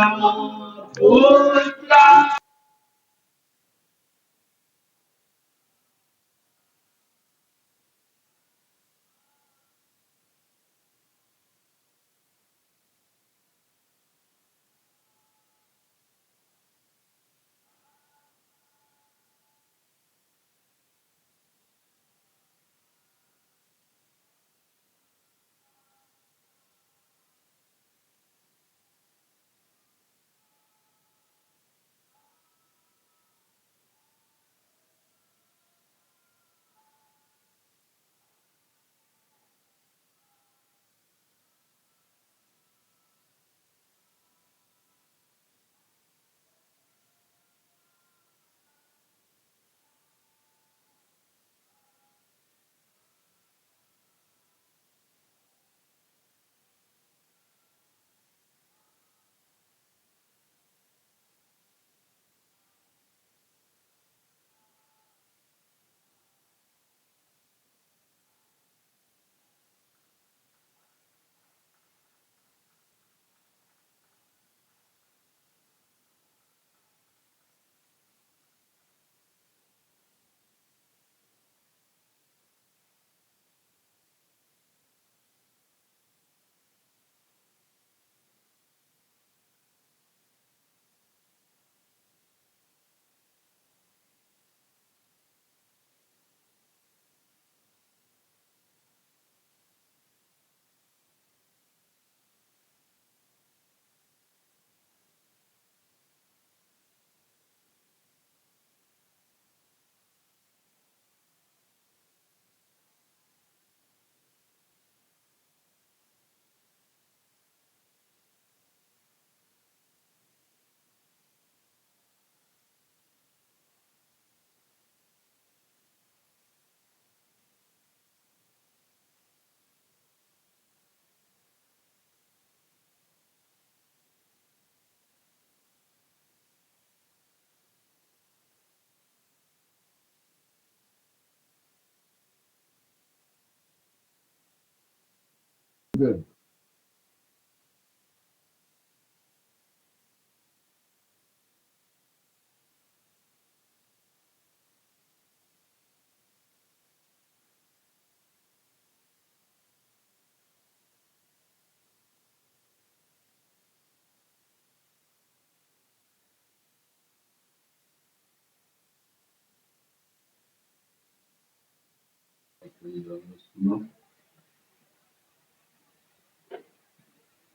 పుత్ర.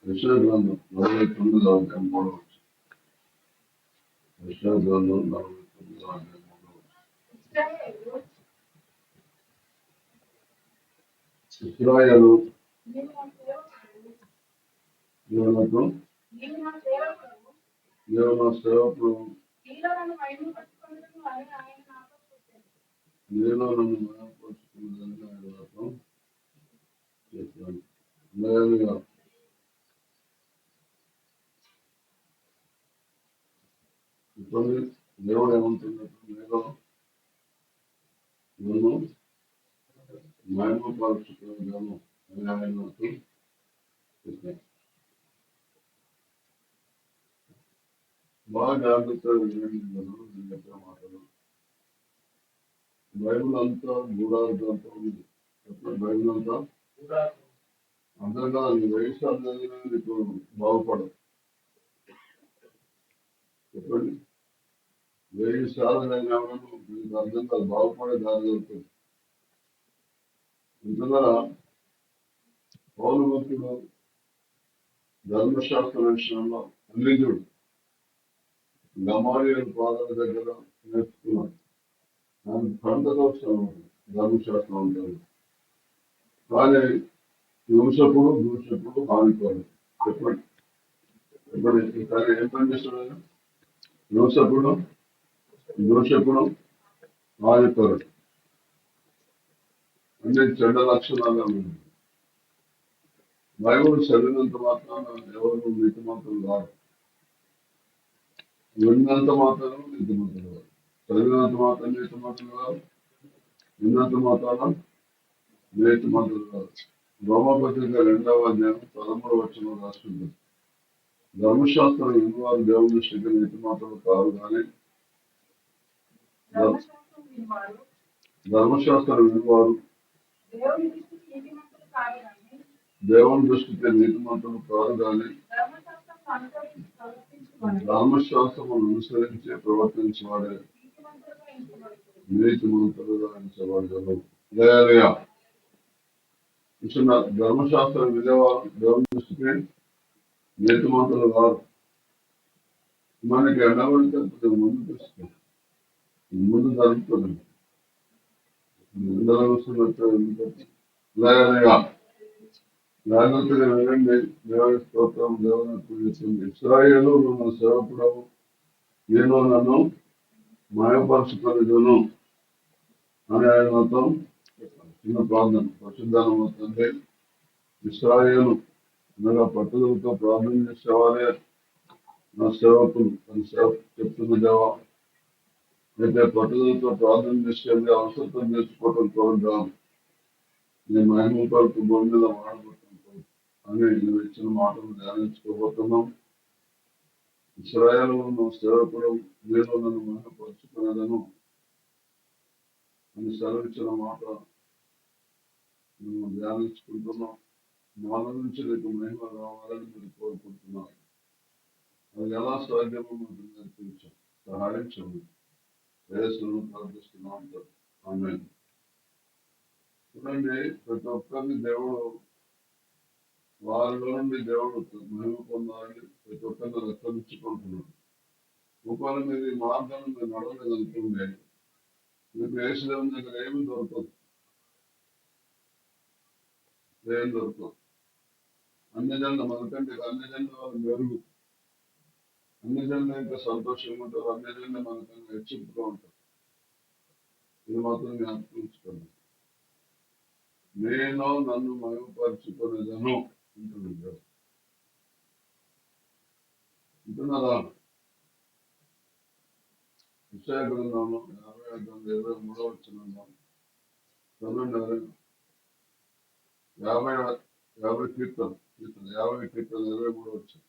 యెషయాగ్రంథం 49వ అధ్యాయం 3వ వచనం. యెషయాగ్రంథం 49వ అధ్యాయం 3వ వచనం. ఇశ్రాయేలు నీవు నా సేవకుడు, నీలో నన్ను మహిమపరచుకున్నదని ఆయన నాతో చేశాను. అదేవిధంగా ఇప్పుడు దేవుడు ఏమంటున్నట్టు నేను నన్ను మహిమపరచుకున్నాను అని ఆయన నాతో చెప్పాను. బాగా జాగ్రత్తగా వినండి. నేను చెప్పిన మాటలు బైబిల్ అంతా గూఢార్థంతో ఉంది. బైబిల్ అంతా అంతగా వయసు నీకు బాగుపడదు. చెప్పండి, 1000 సార్లు మీకు అర్థం కాదు, బాగుపడే దారి దొరుకుతుంది. ఇంతగా పౌలు భక్తుడు ధర్మశాస్త్ర విషయంలో అన్నిజుడు గమాలియల్ పాదాల దగ్గర నేర్చుకున్నాడు. ఆయన పంటతో ధర్మశాస్త్రం ఉంటుంది. కానీ హింసకుడు దూషకుడు హానికోడు. చెప్పండి చెప్పండి, కానీ ఏం పని చేస్తున్నాడు? హింసకుడు దూషకుడు హానికోడు అన్ని చెడ్డ లక్షణాలు ఉన్నాయి. బైబుల్ చదివినంత మాత్రాన ఎవరు నీతిమంతులు కాదు, విన్నంత మాత్రం నీతిమంతులు కాదు. చదివినంత మాత్రం నీతిమంతులు కాదు, విన్నంత మాత్రాన నీతిమంతులు కాదు. రోమపత్రిక 2వ అధ్యాయం 13వ వచనం రాసుకుంటుంది. ధర్మశాస్త్రం వినివారు దేవుని దృష్టికి నీతి మాత్రం కాదు కానీ ధర్మశాస్త్రం వినివారు దేవుని దృష్టికి నీతి మాత్రం కాదు కానీ ధర్మశాస్త్రం అనుసరించి ప్రవర్తించేవాడే నీతి మంత్రులుగా ఎంచబడగలరు. ధర్మశాస్త్రం వినేవారు దేవుని దృష్టికి నీతి మంత్రులు కాదు. మనకి ఎండబడితే ముందు తెలుస్తుంది, ముందు జరుగుతుంది. ఎండలో వస్తున్నట్టు జాగ్రత్తగా వినండి. దేవుని స్తోత్రం, దేవుని పూజిస్తుంది. ఇశ్రాయేలు నన్ను సేవకుడవు, నేను నన్ను మాయపరుచుకునేదును అని ఆయనతో చిన్న ప్రార్థన. పరిశుద్ధానం తండ్రి, ఇశ్రాయేలు అనగా పట్టుదలతో ప్రార్థన చేసేవారే నా సేవకులు అని చెప్తున్న దేవా. అయితే పట్టుదలతో ప్రార్థన చేసేది అవసరం నేర్చుకోవడం కోరుతాం. నేను మహిమ కొరకు భూమి మీద వాడబడుతుంటాం అని నువ్వు ఇచ్చిన మాటలు ధ్యానించుకోబోతున్నాం. ఇశ్రాయేలు సేవకుడు నేను నన్ను మహిమపరుచుకునేదను అని సెలవిచ్చిన మాట మేము ధ్యానించుకుంటున్నాం. మాల నుంచి నీకు మహిమ రావాలని మీరు కోరుకుంటున్నారు. అది ఎలా సాధ్యమో మీకు నేర్పించాం. సహాయం చేయండి. యేసును ప్రార్థిస్తున్నాం. ఆమేన్. చూడండి, ప్రతి ఒక్కరిని దేవుడు వారిలో నుండి దేవుడు మహిమ పొందాలని ప్రతి ఒక్కరిని రక్షించుకుంటున్నాడు. ఒకవేళ మీరు ఈ మార్గాన్ని మీరు నడవలేదనుకుంటే మీకు యేసుదేవుని దగ్గర ఏమి దొరకదు. ఏం దొరకదు. అన్ని జన్మ మనకంటే అన్ని జన్మ వాళ్ళు మెరుగు. అన్ని జన్మ ఇంకా సంతోషంగా ఉంటారు. అన్ని జన్మ మనకన్నా హెచ్చింపుగా ఉంటారు. ఇది మాత్రం జ్ఞాపకించుకోండి. నేను నన్ను మహిమపరుచుకునేదను అంటున్నాడు. అంటున్నారా? విషయ గ్రంథంలో 55:23 వచ్చిన చదవండి. 50 కీర్తన 23 వచ్చింది.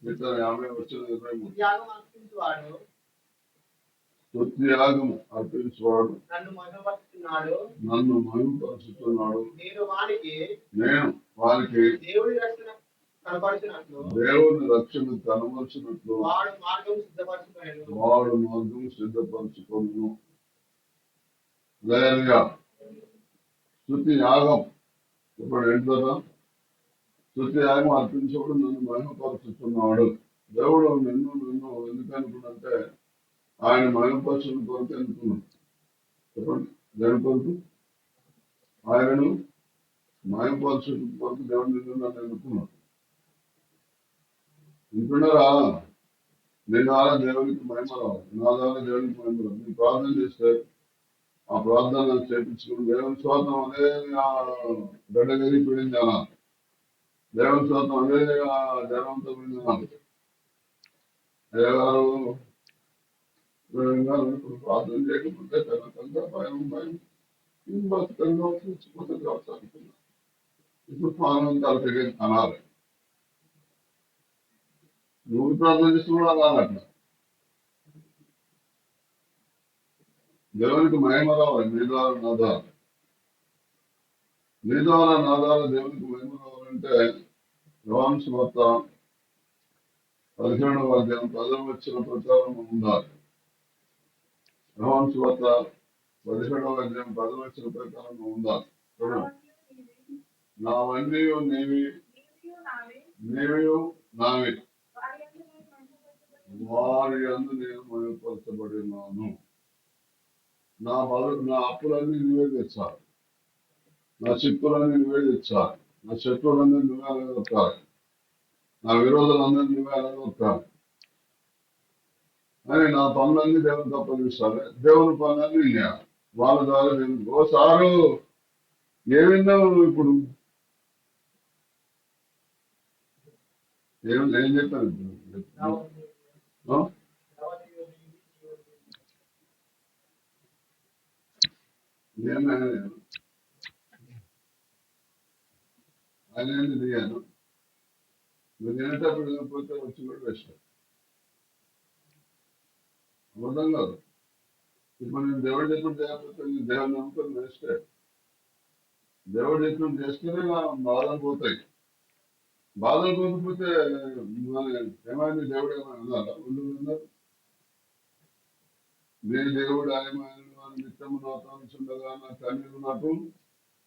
కీర్తన 50 వచ్చిన 23. స్తుత్యాగం అర్పించువాడు నన్ను మహిమపరుచుతున్నాడు. నేను వారికి దేవుని రక్షణ కనబరిచినట్లు వాడు మార్గం సిద్ధపరచుకోను. స్తుతి యాగం ఇప్పుడు ఏంటో స్తుతి యాగం అర్పించేవాడు నన్ను మహిమపరుచుతున్నాడు. దేవుడు నిన్ను ఎందుకు అనుకున్నంటే ఆయన మహిమపరచుని కొరకు అనుకున్నాడు. చెప్పండి, దేని కొరకు? ఆయనను మహిమపరచు కొరకు దేవుడు నిన్ను నన్ను అనుకున్నాడు. వింటున్నారా? నీ ద్వారా దేవునికి మహిమ రావాలి, నా ద్వారా దేవునికి మహిమ రావాలి. మీరు ప్రార్థన చేస్తే ఆ ప్రార్థన చేయించుకుని దేవుని స్వాతం అదే గడ్డగరి పీడింది అన్నారు. దేవుని స్వాతం అదే జనంతో పీడింది అన్నారు. అయ్యగారు ప్రార్థన చేయకపోతే కనుక భయం బతుకంగా తెచ్చిపోతే అనుకున్నా. ఇప్పుడు ప్రాణం తలపెట్టి అనాలి. నువ్వు ప్రార్థన చేస్తున్నా రానట్లా. దేవునికి మహిమ రావాలి. నీ ద్వారా నా ద్వారా దేవునికి మహిమ రావాలంటే యోహాను సువార్త 17వ అధ్యాయం 10 వచ్చిన ప్రకారం ఉండాలి. యోహాను సువార్త 17వ అధ్యాయం 10 వచ్చిన ప్రకారం ఉండాలి. నావన్నీ నీవి నావి వారి అందు నేను మహిమపరచబడి ఉన్నాను. నా అప్పులన్నీ నువ్వే తెచ్చాలి. నా చిక్కులన్నీ నువ్వే తెచ్చాలి. నా శత్రువులన్నీ నువ్వే అనగొట్టాలి. నా విరోధులందరినీ నువ్వే అనగొట్టాలి అని నా పనులన్నీ దేవునికి అప్పగిస్తాను. దేవుని పనులన్నీ వాళ్ళ ద్వారా దేవునికి. ఓసారు ఏమిన్నావు ఇప్పుడు? ఏం చెప్పాను ఇప్పుడు? ఆయన ఏంటి దిగాను నువ్వు తినేటప్పుడు తినకపోతే వచ్చి కూడా వేస్ట్. అబద్ధం కాదు. ఇప్పుడు నేను దేవుడు చెప్పినట్టు చేయకపోతే నీ దేవుని నమ్ముకొని వేస్తే దేవుడు చెప్పినట్టు చేస్తేనే నా బాధలు పోతాయి. బాధలు పోకపోతే మన ఏమైంది దేవుడు ఏమైనా అన్నారా? ఉన్నారు నీ దేవుడు ఆయమైన నిత్యము నాతో ఉండగా నా కన్నీరు నాకు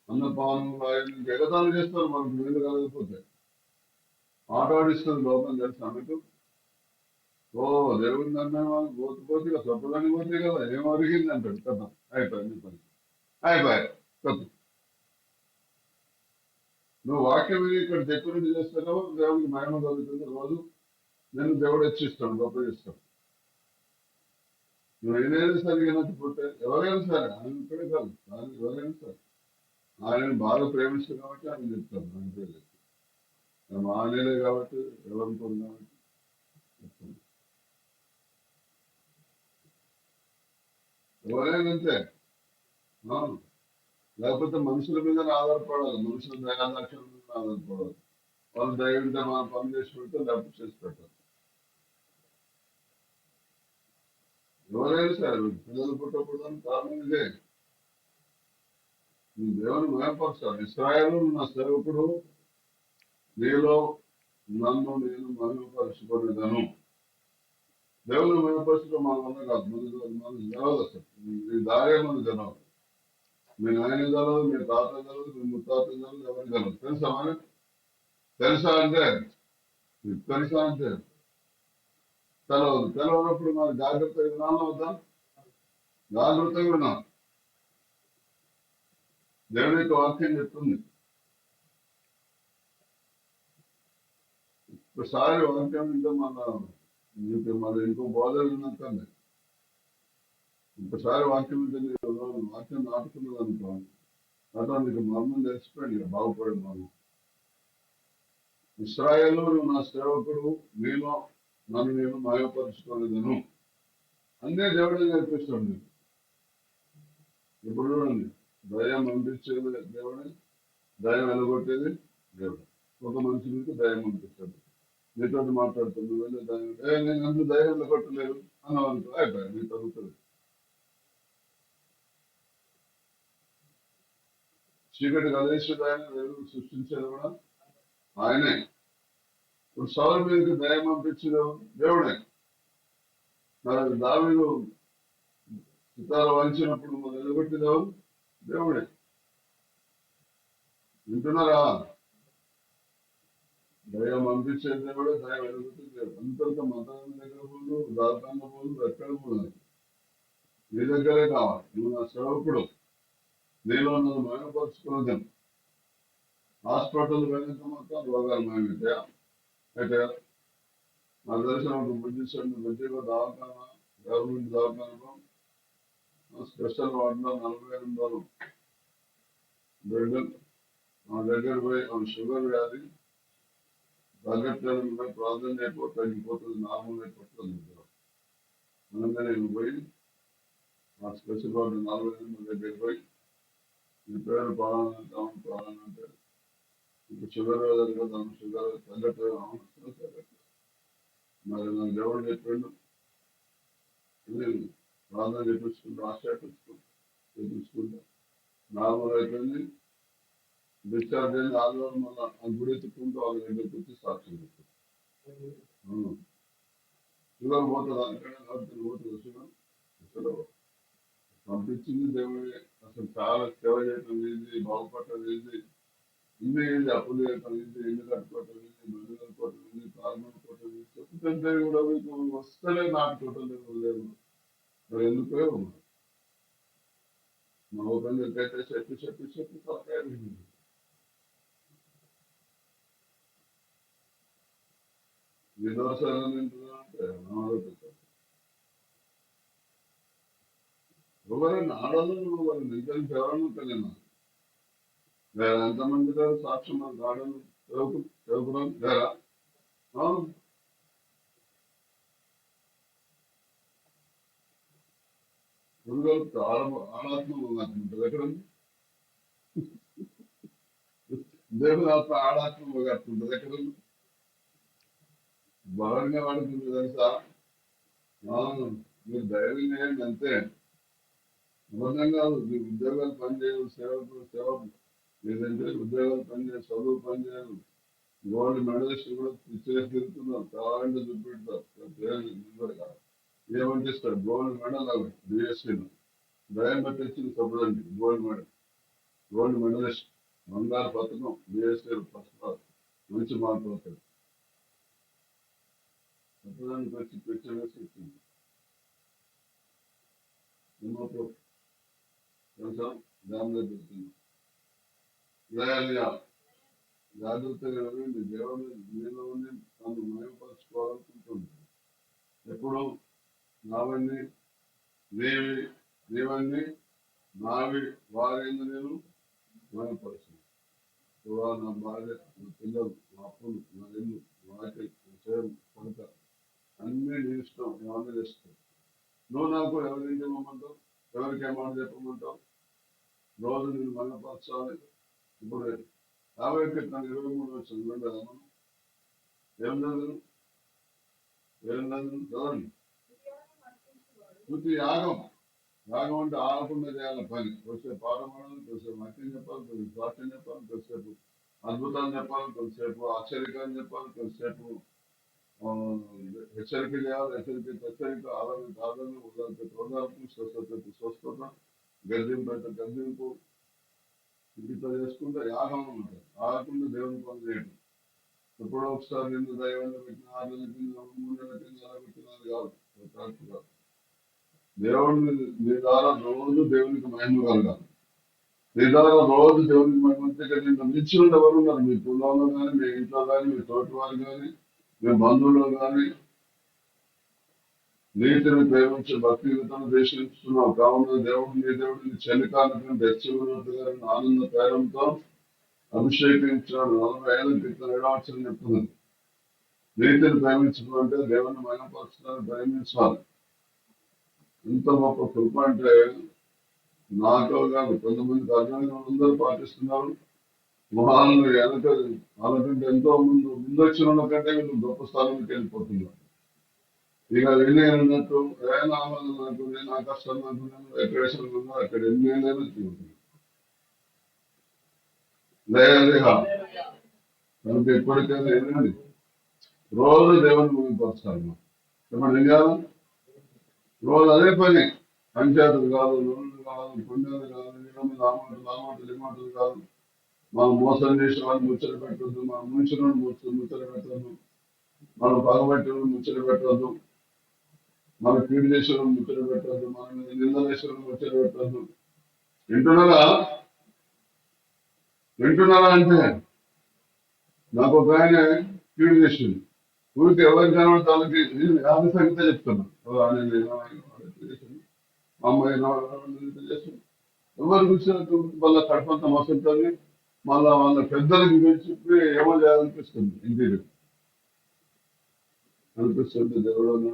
అన్నపానములు ఆయన ఎగతాళి చేస్తారు మనకు వీలు కలగకపోతే. ఆటాడిస్తుంది లోపల తెలుసా మీకు? ఓ దేవుడి నమ్మేవాళ్ళు పోతే ఇక సొప్పదని పోతే కదా ఏం అరిగింది అంటాడు కదా. అయిపోయింది పని, అయిపోయాయి కొత్త. నువ్వు వాక్యం ఇక్కడ చెప్పినట్టు చేస్తావు దేవుడికి మహిమ కలుగుతుంది రోజు. నేను దేవుడు హెచ్చిస్తాను, గొప్ప చేస్తాను. నువ్వు ఏదైనా సరిగా నచ్చిపోతే ఎవరైనా సరే ఆయన ఇక్కడే కాదు, ఆయన ఎవరైనా సరే ఆయన బాగా ప్రేమిస్తుంది కాబట్టి ఆయన చెప్తాను. అంతే చెప్తాను ఆయనలే కాబట్టి ఎవరికోరు కాబట్టి చెప్తాను. ఎవరైనా అంతే. అవును. లేకపోతే మనుషుల మీద ఆధారపడాలి, మనుషుల దయాదాక్షల మీద ఆధారపడాలి. వాళ్ళు దైవంగా మనం పని చేసి పెడితే లేకపోతే చేసి పెట్టాలి. ఎవరైనా సరే పిల్లలు పుట్టప్పుడు కారణం ఇదే. నీ దేవుని మహిమపరచాలి. ఇశ్రాయేలు నా సేవకుడు నీలో నన్ను నేను మహిమపరుచుకునేదను. దేవుని మహిమపరచడం మన వల్ల కాదు, మన జరగదు అసలు. ఈ దారే మన జరగదు. మీ నాయన జరగదు, మీ తాత జరగదు, మీ ముత్తాత జరగదు, ఎవరి జరగదు. తెలుసా మరి? తెలుసా అంటే తెలుసా అంటే తెలవదు. తెలవనప్పుడు మన జాగ్రత్తగా వినాలి వద్దా? జాగ్రత్తగా వినాలి. దేవుని యొక్క వాక్యం చెప్తుంది. ఒకసారి వాక్యం వింటే మన ఇంకో బోధలు విన్నట్టుంది. ఒకసారి వాక్యం వింటే వాక్యం నాటుకున్నది అనుకో, అట్లా నీకు మర్మం తెలిసిపోయింది, బాగుపడే మర్మం. ఇశ్రాయేలు నా సేవకుడు నీలో నన్ను నేను మహిమపరుచుకునేదను అన్నీ దేవుడే నేర్పిస్తాడు నీకు. ఇప్పుడు చూడండి, దయ పంపించేది దేవుడే, దయ వెలగొట్టేది దేవుడు. ఒక మనిషి నుంచి దయ పంపిస్తాడు. నీతో మాట్లాడుతుంది, వెళ్ళే దయ నేను అందుకు దయ వెలగొట్టలేదు అన్నావు అనుకో, అయిపోయాయి, నీ తగ్గుతుంది. చీకటి కలిసేది ఆయన, వెలుగు సృష్టించేది కూడా ఆయనే. ఇప్పుడు సౌలు మీదకి దయ పంపించదు దేవుడే. మరి దావీదు సితార వంచినప్పుడు మనం నిలబెట్టిదావు దేవుడే. వింటున్నారా? దయ పంపించే దేవుడే, దయ వెలుగుతుంది దేవుడు. అంతటితో మతం దగ్గర పోదు, దాతాన్న పోదు, ఎక్కడ పోదు. నీ దగ్గరే కావాలి. నువ్వు నా సేవకుడు, నీలో నన్ను మహిమపరుచుకున్నది. హాస్పిటల్ వెళ్ళినంత మొత్తం రోగాలు మాయమవుతాయా? అయితే నా దర్శనం మంచిగా దవాఖానా, గవర్నమెంట్ దవాఖానలో స్పెషల్ వార్డులో 48 బెడ్. నా దగ్గర పోయి షుగర్ వ్యాధి తగ్గట్లేదు, ప్రార్థన చేయకపోతే తగ్గిపోతుంది, నార్మల్ అయిపోతుంది. అనగా నేను పోయి ఆ స్పెషల్ వార్డు 48 దగ్గర పోయి మీ పేరు పాలనంటే ఇప్పుడు షుగర్ వ్యాధి కదా, షుగర్ తగ్గట్లేదు, తగ్గట్లేదు. మరి నాకు దేవుడు చెప్పిండు ప్రార్థన చేపించుకుంటూ చేపించుకుంటా నార్మల్ అయిపోయింది. డిశ్చార్జ్ అయింది. ఆదివారం మళ్ళీ ఆ గుడి ఎత్తుకుంటూ వాళ్ళ దగ్గరికి వచ్చి సాక్ష్యం చెప్తారు. షుగర్ పోతుంది అనుకనే కాబట్టి పోతుంది షుగర్. అసలు పంపించింది దేవుడే. అసలు చాలా సేవ చేయటం ఈజీ, బాగుపడటం ఈజీ, ఇన్ని ఈజీ, అప్పులు చేయటం ఈజీ, ఇల్లు కట్టుకోవటం ఈజీ, మందు కట్టుకోవటం ఈజీ, కాలు కొట్టుకోవటం ఈజీ. చెప్తుంటే కూడా మీకు వస్తలే, నాటుకోవటం లేదు. మరి ఎందుకు మా ఓపెన్ అయితే చెప్పి తలకాయ విదోసాలు అంటే ఎవరైనా ఆడవాళ్ళు వాళ్ళు నిజానికి ఎవరన్నా తెలియదు. వేరే ఎంతమంది గారు సాక్ష్యం ఆడలు చదువుకున్నాం వేరా. ఆడాత్మ ఉంటుంది ఎక్కడ దేవుని ఆత్మ ఆడాత్మ కట్టుకుంటుంది. ఎక్కడ బలంగా పడుతుంది తెలుసా? మీరు ధైర్యం చేయండి అంతే. అబద్ధం కాదు. మీ ఉద్యోగాలు పనిచేయదు, సేవ లేదంటే ఉద్యోగాలు పనిచేయదు, చదువు పనిచేయదు. గోల్డ్ మెడలిస్ట్ కూడా చేసి తిరుగుతున్నారు, కావాలంటే చూపెడతారు. ఏమంటే ఇస్తారు గోల్డ్ మెడల్ అవి బిఎస్సీలో భయం పెట్టించింది చెప్పదండి. గోల్డ్ మెడలిస్ట్ బంగారు పథకం బిఎస్సీ ఫస్ట్ క్లాస్ మంచి మార్కులు వస్తాయి. చెప్పడానికి వచ్చి పెట్టి ఇచ్చింది తెలుసా? దాని దగ్గర జాగ్రత్తగా వినండి. దేవుని మీలో ఉండి తను మయపరచుకోవాలనుకుంటుంది. ఎప్పుడు నావన్నీ నీవన్నీ నావి వారైంది నేను మయపరుచున్నాను. నా భార్య, నా పిల్లలు, నా అప్పులు, నా ఇల్లు, వాకి సేవ కొంత అన్నీ నీ ఇష్టం. ఏమన్నా చేస్తావు నువ్వు. నాకు ఎవరేం చెప్పమంటావు? ఎవరికి ఏమన్నా చెప్పమంటావు? రోజు నేను మయపరచాలి. ఇప్పుడు 23 వచ్చింది కదా. ఏం లేదు చదవండి. యాగం అంటే ఆగకుండా చేయాలి పని. కొద్దిసేపు పాట పాడాలి, కొద్దిసేపు వాక్యం చెప్పాలి, కొద్దిసేపు సాక్ష్యం చెప్పాలి, కొద్దిసేపు అద్భుతాలు చెప్పాలి, కొద్దిసేపు ఆశ్చర్యకాలు చెప్పాలి, కొద్దిసేపు హెచ్చరిక చేయాలి, హెచ్చరిక ఆదరణ ఓదార్పు, స్వస్థత, గద్దింపు ఇట్లా చేసుకుంటే యాగం ఉంటుంది. ఆగకుండా దేవుని పని చేయడం. ఎప్పుడో ఒకసారి నిన్ను దైవాన్ని పెట్టిన 6 నెలల కింద 3 నెలల కింద అలా పెట్టినది కాదు. దేవుడిని నీ ద్వారా రోజు దేవునికి మహిమ కలగాలి. నీ ద్వారా రోజు దేవునికి మహిమ అంటే నిన్ను మించి ఎవరు ఉన్నారు? మీ కులంలో కానీ, మీ ఇంట్లో కానీ, మీ తోటి వారు కానీ, మీ బంధువులు కానీ. నీతిని ప్రేమించి భక్తియుతను దేశిస్తున్నావు కావున దేవుడిని చలికాలం హెచ్చరినట్టుగా ఆనంద ప్రేరంతో అభిషేకించాడు. 40 ఏళ్ళ క్రితం 7వ చెప్తున్నది. నీతిని ప్రేమించడం అంటే దేవుని మహిమపరచడాన్ని ప్రేమించాలి. ఇంత గొప్ప కృప అంటే నాతో కాదు, కొంతమందికి అర్థంగా అందరూ పాటిస్తున్నారు. మహాలను వెనక వాళ్ళకంటే ఎంతో ముందొచ్చిన వాళ్ళ కంటే వీళ్ళు గొప్ప స్థానానికి వెళ్ళిపోతున్నారు. ఇక వినయన్నట్టు నాకు నేను ఆ కష్టం అనుకున్నాను, ఎక్కడ అక్కడ ఎన్ని ఏళ్ళైనా తిరుగుతున్నాను. కనుక ఎప్పటికైనా ఏంటండి రోజు దేవుని ముగిపరచాలి. చెప్పండి ఏం కాదు? రోజు అదే పని. పంచాయతీలు కాదు, లోన్లు కాదు, పుణ్యాలు కాదు, లామాటలు కాదు. మనం మోసం చేసే వాళ్ళు ముచ్చట పెట్టద్దు, మనం ముంచిన ముచ్చట పెట్టద్దు, మనం పగబట్టిన ముచ్చట పెట్టద్దు, మన కీడు చేసిన ముచ్చట పెట్టద్దు, మన నింద చేసిన ముచ్చట పెట్టద్దు. వింటున్నారా అంటే నాకు ఒక ఆయన కీడు చేసింది. ఊరికి ఎవరి కావాలి తనకి యాభై సంగతి చెప్తున్నా. అమ్మాయి చేస్తుంది. ఎవరు కూర్చున్నట్టు వాళ్ళ కడపంత మస్తుంటుంది. మళ్ళా వాళ్ళ పెద్దలకి చెప్పి ఏమో చేయాలనిపిస్తుంది. ఇంటికి అనిపిస్తుంది. దేవుడు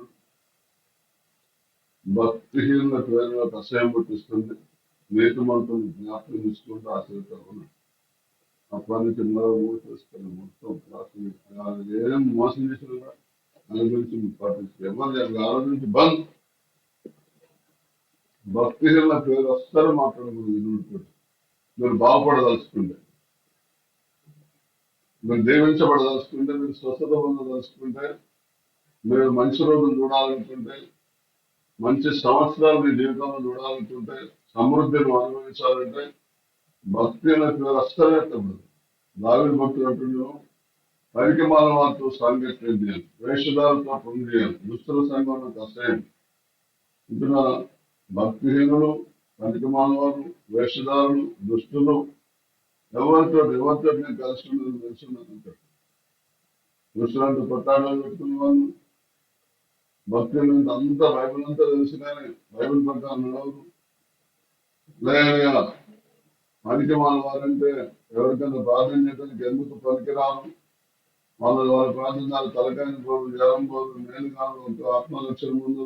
భక్తిహీన పేరులకు అసహ్యం పుట్టిస్తుంది. నీతి మంతులు జ్ఞాపకం తీసుకుంటూ ఆశ్రయిస్తాను. అప్పటి నుంచి మూసేస్తాను మొత్తం. ఏం మోసం చేసిన దాని గురించి పాటిస్తారు. ఎవరు ఆలోచించి బంద్. భక్తిహీన పేరు అస్సలు మాట్లాడకూడదు. మీరు బాగుపడదలుచుకుంటే, మీరు దీవించబడదలుచుకుంటే, మీరు స్వస్థత పొందదలుచుకుంటే, మీరు మంచి రోజులు చూడాలనుకుంటే, మంచి సంవత్సరాలు మీ జీవితంలో చూడాలనుకుంటే, సమృద్ధిని అనుభవించాలంటే భక్తిహీన పేరు అస్సలు ఎత్తకూడదు. దావీదు భక్తులు అంటున్నాను, పరికమాల వారితో సాంగత్యం చేయాలి, వేషధారులతో పొంది చేయాలి, దుస్తుల సంఘంలో అసహ్యం. అంటున్నారా? భక్తిహీనులు, పరికమాల వారు, వేషధారులు, దుస్తులు ఎవరితో నేను కలుసుకున్నది తెలుసుకున్నాను. దుస్తులంతా కొట్టాడని పెట్టుకున్న వాళ్ళు, భక్తులు అంతా బైబిల్ అంతా తెలుసు కానీ బైబిల్ ప్రకారం నడవరు. లేదా పరికమాల వారంటే ఎవరికైనా ప్రాధాన్యతనికి ఎందుకు పనికిరాను. వాళ్ళ ప్రార్థనలు తలకాయని పోదు, జ్వరం పోదు, మేలు కాదు, ఆత్మలక్షణ ముందు.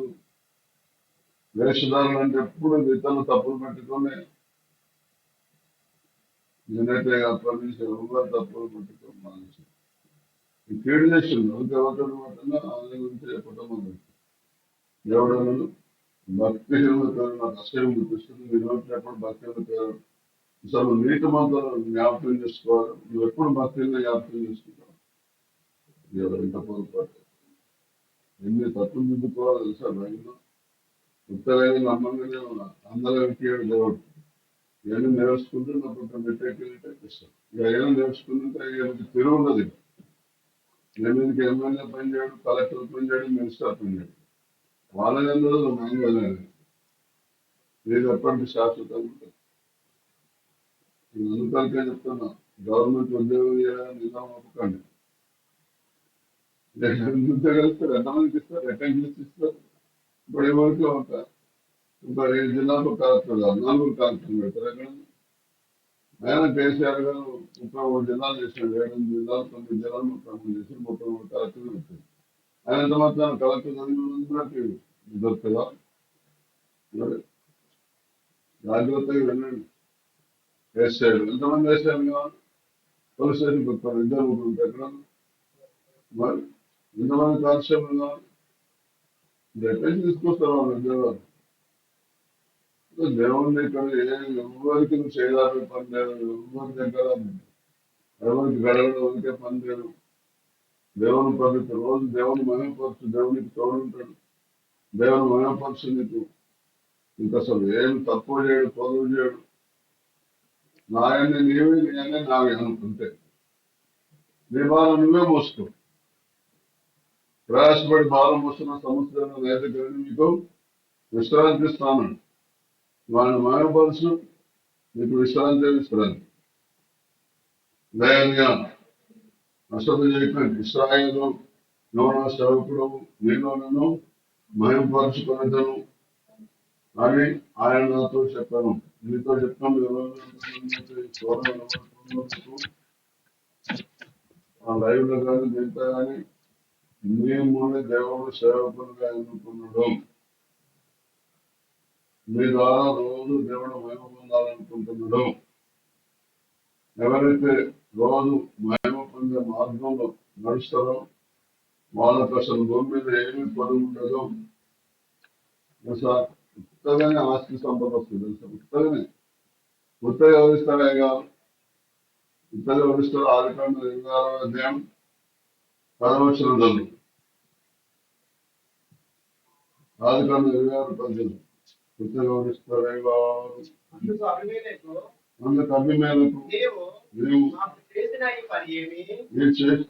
వేషధారులు అంటే ఎప్పుడు ఇతరులు తప్పులు పెట్టుకొని నేనైతే అప్పటి నుంచి ఎవరు తప్పులు పట్టుకోవడం మానేసి ఈ ఫీడ్ చేసింది ఎవరితో మాత్రమే ఆయన గురించి చెప్పడం మొదలు ఎవడను భక్తిహీనత నాకు అసహ్యం చూపిస్తుంది మీరు ఎప్పుడు భక్తిహీనత అసలు నీతి మంత్రాలు జ్ఞాపకం చేసుకోవాలి నువ్వు ఎప్పుడు భక్తిని జ్ఞాపకం చేసుకుంటావు ఎవరింత పొరపాటు ఎన్ని తప్పులు దిద్దుకోవాలి తెలుసా రైలు ఉత్తరైన నమ్మంగానే ఉన్నా అందరూ ఎక్కియాడు దేవుడు ఇవన్నీ నేర్చుకుంటే నాకు ఒక మెట్టెక్కిస్తాను ఇక ఏమైనా నేర్చుకుంటే ఇక తిరుగు ఉన్నది నేను ఇంక ఎమ్మెల్యే పని చేయడు కలెక్టర్ పని చేయడు మినిస్టర్ పని చేయడు వాళ్ళని అందరూ మ్యాంగోనే నేను ఎప్పటికీ శాశ్వతంగా ఉంటుంది నేను అందుకనికే చెప్తున్నా గవర్నమెంట్ ఉద్యోగం చేయాలని నిజం ఒప్పుకోండి ఉద్యోగాలు ఇస్తారు ఎంతమందికి ఇస్తారు అటెండెన్స్ ఇస్తారు ఇప్పుడు ఎవరికి ఒక ఇంకా 5 జిల్లాలకు కలెక్టర్ కాదు 4 కలెక్టర్లు పెడతారు ఎక్కడ ఆయన కేసీఆర్ గారు 33 జిల్లాలు చేశాడు 7 జిల్లాలు 9 జిల్లాలు ముఖ్యమంత్రి చేసి 33 కలెక్టర్లు పెట్టారు ఆయన ఎంత మాత్రం కలెక్టర్ చదివి దొరుకుతుందా మరి జాగ్రత్తగా వెళ్ళండి వేసాడు ఎంతమంది వేసాడు కావాలి పోలీస్ స్టేషన్ కొత్తారు 2 ముగ్గురు ఎక్కడ మరి ఇంతమంది కానిస్టేబుల్ కావాలి ఎక్కడ తీసుకొస్తారు వాళ్ళు ఉద్యోగాలు దేవుని ఇక్కడ ఎవరికి నువ్వు చేయడానికి పని లేదు ఎవరి దగ్గర ఎవరికి గడవడానికి పని లేదు దేవుని పద్ధతి రోజు దేవుని మహిమపరచు దేవునికి తోడుంటాడు దేవుని మహిమపరచు నీకు అసలు ఏం తక్కువ చేయడు పొదువు చేయడు నాయన్ని నీవే నేనే నావే అనుకుంటే నీ భారం నువ్వే మోసుకో ప్రయాసపడి భారం మోస్తున్న సంవత్సరాలు నేతగానే మీకు విశ్రాంతి స్థానం వాళ్ళని మహిమపరచు నీకు విశ్రాంతి దయంగా అశ్రద్ధ చేయకండి ఇస్రాయేలు నోనా సేవకుడు నేను మహిమపరచుకునేదను అని ఆయన నాతో చెప్పాను నీతో చెప్తాను ఆ లైవ్ లో కానీ దీంతో కానీ మిమ్మల్ని దేవుడు సేవకులుగా ఎన్నుకున్నాడు మీ ద్వారా రోజు దేవుడు మహిమ పొందాలనుకుంటున్నాడు ఎవరైతే రోజు మహిమ పొందే మార్గంలో నడుస్తారో వాళ్ళకు అసలు భూమి మీద ఏమీ పని ఉండదు తెలుసా ఉత్తగానే ఆస్తి సంపద వస్తుంది తెలుసా ఉత్తగా ఎవరిస్తారే కాదు ఉత్తగా ఎవరిస్తారు 6 అధ్యాయం 10 10 ఉత్తగా ఎవరిస్తారే కాదు అందుకు అభిమేలకు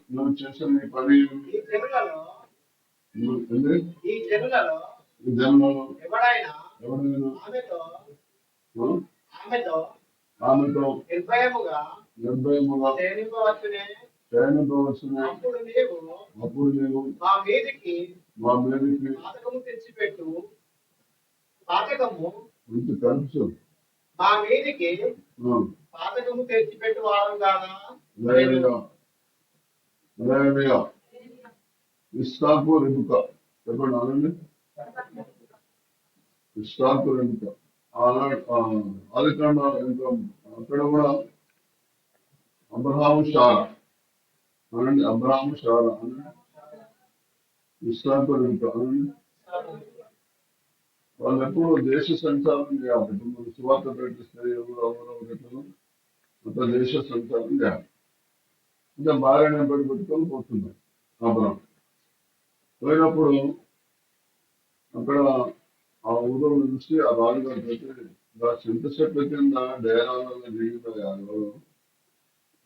నువ్వు చేసిన ఈ పని ఈ జన్మలో ఎవడైనా ఆమెతో నిర్భయముగా చేయనిపోవచ్చునే అప్పుడు నీవు మా మీదకి ఇంటి కలుసు మా మీదికి పాతకము తెచ్చిపెట్టు వారు కాదా ఇస్సాకు రెబుక చెప్పండి అనండి ఇస్సాకు రెబుక ఆదికాండ అక్కడ కూడా అబ్రహాము షారా అనండి అబ్రహాము షారా అనండి ఇస్సాకు రెబుక అనండి వాళ్ళు ఎప్పుడు దేశ సంచారం చేయాలి ఇప్పుడు మనం సువార్త ప్రకటిస్తే ఎవరు అంత దేశ సంచారం చేయాలి ఇంకా భార్యను బడి పెట్టుకొని పోతున్నాం అబ్రహం పోయినప్పుడు అక్కడ ఆ ఊరు నుంచి ఆ రాజుగారి పెట్టి చింత చెట్ల కింద డేరాలలో దిగిపోయారు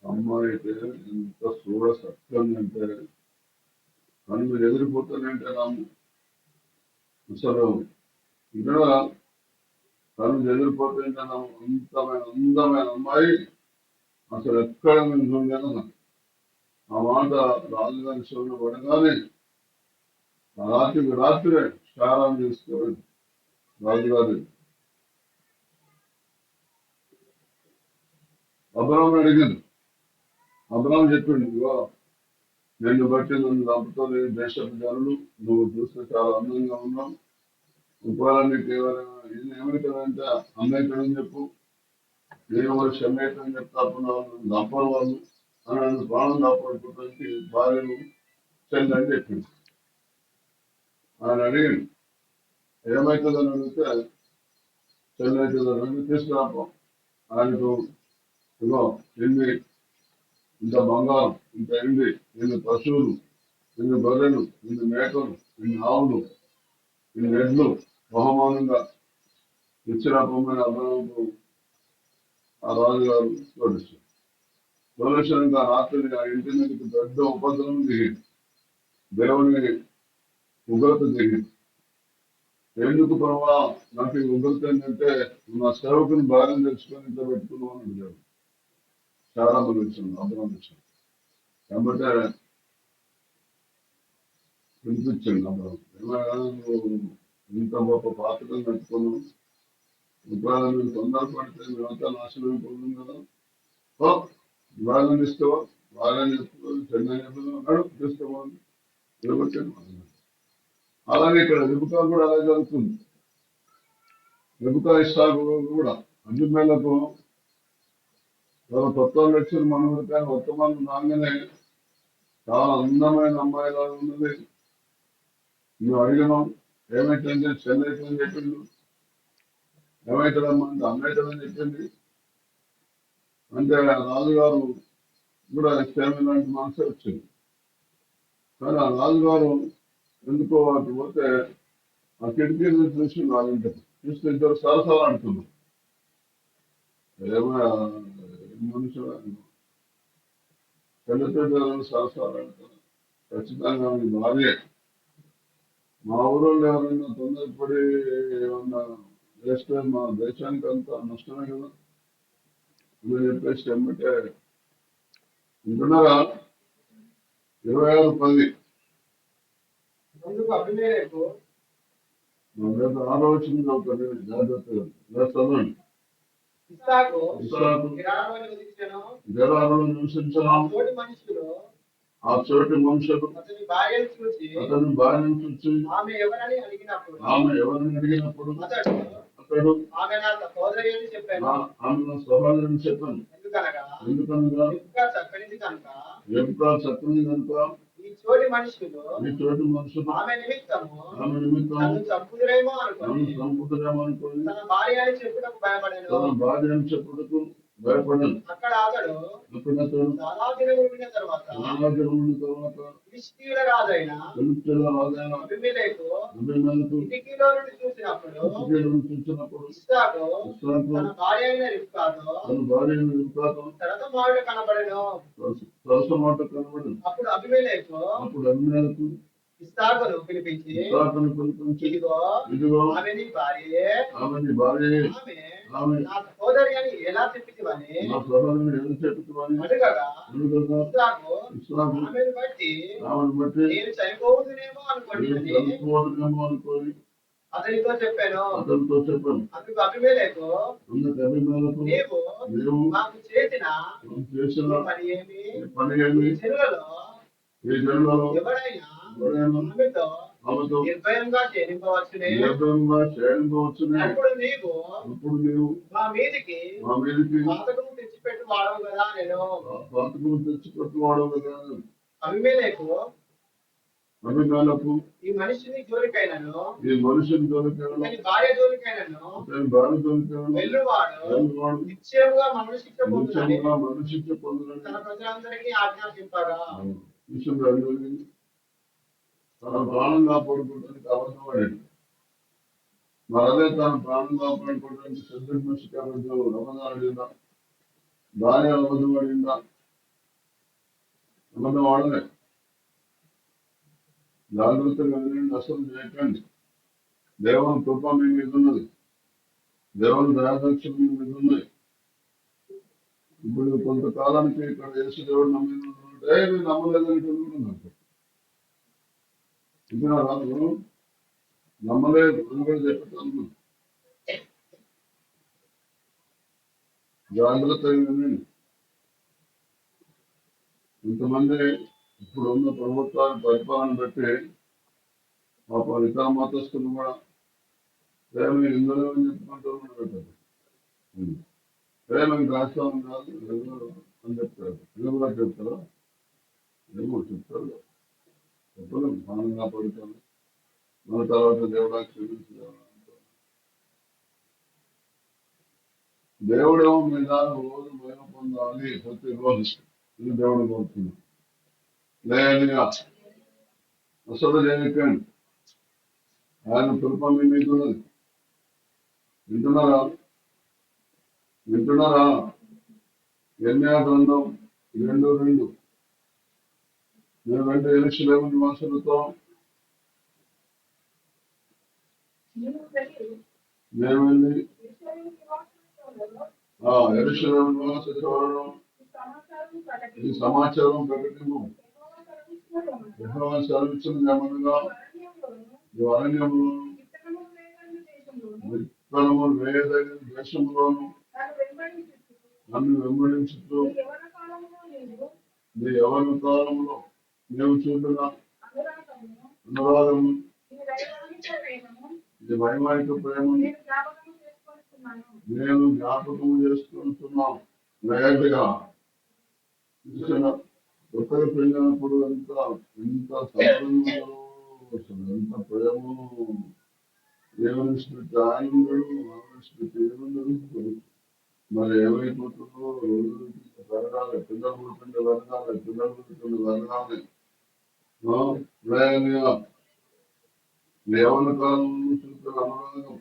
అమ్మాయి అయితే ఎంత చూడ సత్యంటే కానీ మీరు ఎదిరిపోతానంటే రాము అసలు ఇక్కడ తను ఎదిరిపోతుంటే అందమైన అమ్మాయి అసలు ఎక్కడ నేను చూడలేను ఆ మాట రాజుగారి శివుని పడగానే రాత్రి స్నానం చేసుకోవాలి రాజుగారి అబ్రహం అడిగాను అబ్రహం చెప్పిండు ఇగో నిన్ను బట్టి నన్ను చంపుతో దేశపు జనులు నువ్వు చూస్తే చాలా అందంగా ఉన్నావు ఒకవేళ నీకు ఏమైనా ఏమవుతుందంటే అమ్మాయికడని చెప్పు నేను వారు క్షమేతం చెప్తాపున్నాను దంపలు వాళ్ళు అని నన్ను ప్రాణం కాపాడుకోవడానికి భార్యను చెల్లని చెప్పింది. ఆయన అడిగింది ఏమవుతుందని అడిగితే చెల్లైతుందని తీసుకురాపం ఆయనకు ఇగో ఎన్ని ఇంత బంగారం ఇంత ఎండి ఇన్ని పశువులు ఇన్ని బర్రెలు ఇన్ని మేకలు ఇన్ని ఆవులు ఇన్ని ఎడ్లు బహుమానంగా ఇచ్చిరాపమని అబ్రహాము ఆ రాజుగారు తోలించారు. తోలించడంగా రాత్రి ఆ ఇంటి మీదకి పెద్ద ఉపద్రవం దిగింది. దేవుని ఉగ్రత దిగింది. ఎందుకు ప్రభావ నాకు ఈ ఉగ్రత ఏంటంటే నా సేవకుని భార్యను తెచ్చుకొని ఇంట్లో పెట్టుకున్నావు అని అడిగాడు. చాలా మంది వచ్చాను అబ్రహాం వచ్చాను కాబట్టి వినిపించండి అబ్రహాం ఏమైనా నువ్వు ఇంత గొప్ప పాత్రను పెట్టుకున్నావు ఇప్పుడు మీరు తొందరపడితే మేమంతా నాశనం అయిపోతుంది కదా. ఓ భార్యను తీసుకోవా భార్యను చెప్తున్నాడు చెన్నై చెప్తున్నాడు తీసుకోవాలి నిలబెట్టాను. అలాగే ఇక్కడ రిబుకా కూడా అలాగే జరుగుతుంది. రిబుకా ఇస్సాకు కూడా అభిమేలకు కొత్త వచ్చిన మనవరికాయ వర్తమానం రాగానే చాలా అందమైన అమ్మాయిలాగా ఉన్నది. నువ్వు అడిగినాం ఏమైతుందంటే చెన్నైతుందని చెప్పిండు. ఏమవుతుందమ్మా అంటే అమ్మవుతుందని చెప్పింది. అంటే రాజుగారు కూడా సేమ్ ఇలాంటి మనసే వచ్చింది. కానీ ఆ రాజుగారు ఎందుకో అటు పోతే ఆ కిటికీ చూసి వాళ్ళింటారు చూస్తే ఇద్దరు సరసాలు ఆడుతున్నారు. ఏమో మనుషులు పెద్దపేట సరసాలు ఆడుతున్నారు. ఖచ్చితంగా భార్య మా ఊళ్ళో ఎవరైనా తొందరపడి ఏమన్నా చేస్తే మా దేశానికి అంతా నష్టమే కదా అని చెప్పేసి ఏమంటే ఇంటున్నారా 26:10 ఆలోచన అవుతుంది జాగ్రత్తగా చదవండి. గెరారులో నివసించను ఆ చోటి మనుషులు అతని భార్యను చూసి ఆమె ఎవరని అడిగినప్పుడు అతడు ఆమె నా సహోదరిని చెప్పాను. ఎందుకనగా చక్కని కనుక ఈ చోటి మనుషులు ఆమె నిమిత్తము చంపుదురేమో అనుకుని తన భార్య అని చెప్పుటకు భయపడను. అక్కడ అతడు చాలా దినములు ఉండిన తర్వాత ఫిలిష్తీయుల రాజైన అబీమెలెకు కిటికీలో నుండి చూసినప్పుడు ఇస్సాకు తన భార్య అయిన రిబ్కాతో సరసమాడుట కనబడెను. అప్పుడు అబీమెలెకు ఇస్సాకును పిలిపించి ఇదిగో ఆమె నీ భార్యే ఆమె నా సహోదరి అని ఎలా చెప్పితివని అడగగా ఇస్సాకు ఆమెను బట్టి నేను చనిపోవుదునేమో అనుకోని అతనితో చెప్పాను. అందుకు అబీమెలెకు నీవు మాకు చేసిన పని ఏమి ఈ జనులలో ఎవరైనా ఆమెతో నిర్భయంగా చేయింపవచ్చునే. అప్పుడు నీవు మా మీదికి పాతకము తెచ్చిపెట్టు వాడవు కదా. అబీమెలెకు ఈ మనిషిని జోలికైనను భార్య జోలికైనను వెళ్ళువాడు నిశ్చయముగా మరణశిక్ష పొందునని తన ప్రజలందరికీ ఆజ్ఞాపింపగా తన ప్రాణం కాపాడుకోవడానికి అబద్ధపడాడు. మరదే తన ప్రాణం కాపాడుకోవడానికి శత్రుమర్శికారు అబద్ధపడిందా భార్య అబద్ధపడిందా అబద్ధం ఆడలే. జాగ్రత్తగా వినండి, అసలు చేయకండి. దేవుని కృప మీ మీద ఉన్నది, దేవుని దయాదక్షిణ మీ మీద ఉన్నాయి. ఇప్పుడు కొంతకాలానికి ఇక్కడ యేసు దేవుడు నమ్మింటే నేను నమ్మలేదని నాకు ఇంకా రాదు నమ్మలేదు అని కూడా చెప్తాను. జాగ్రత్తగా వినండి. ఇంతమంది ఇప్పుడు ఉన్న ప్రభుత్వాన్ని పరిపాలన బట్టి పాప ఇతర మతస్థులు కూడా ఇందులో చెప్పుకుంటూ పెట్టారు. ప్రేమకి రాష్ట్రం కాదు అని చెప్తారు. ఇది కూడా చెప్తారు, ఏమో చెప్తారు. చెప్పలేము, మనం కాపాడుతాను మన తర్వాత దేవుడా క్షమించలేము. దేవుడేమో మీద రోజు భయం పొందాలి ప్రతిరోజు. ఇది దేవుడు కోరుతున్నాం. లేదా అసలు చేయకండి, ఆయన కృప మీ మీద ఉన్నది. వింటున్నారా? వింటున్నారా? ఎన్నో గ్రంథం 2:2 మేము వెంట ఎరుషలేము నివాసులతో మేము వెళ్ళి ఎరుషలేము నివాసులను ఈ సమాచారం ప్రకటింపు. యెహోవా సెలవిచ్చిన ఏమనగా, ఈ అరణ్యంలోను విత్తనము వేయదగిన దేశంలోను నన్ను వెంబడించుతూ నీ యవ్వన కాలంలో నీవు చూపిన అనురాగము, నీ వైవాహిక ప్రేమను నేను జ్ఞాపకం చేసుకుంటున్నాను. వేగగా కొత్తగా పెళ్ళినప్పుడు ఎంత సంబంధాలు అసలు ఎంత ప్రేమను, దేవుని స్మృతి ఆనందడు, మానవ స్మృతి ఏముండదు. మరి ఏమైపోతుందో రోజు పెరగాలి, పిల్లలు పుట్టింటే పెరగాలి, పిల్లలు పుట్టింటే పెరగాలి. దేవుని కాలంలో చూపిన అనురాగం,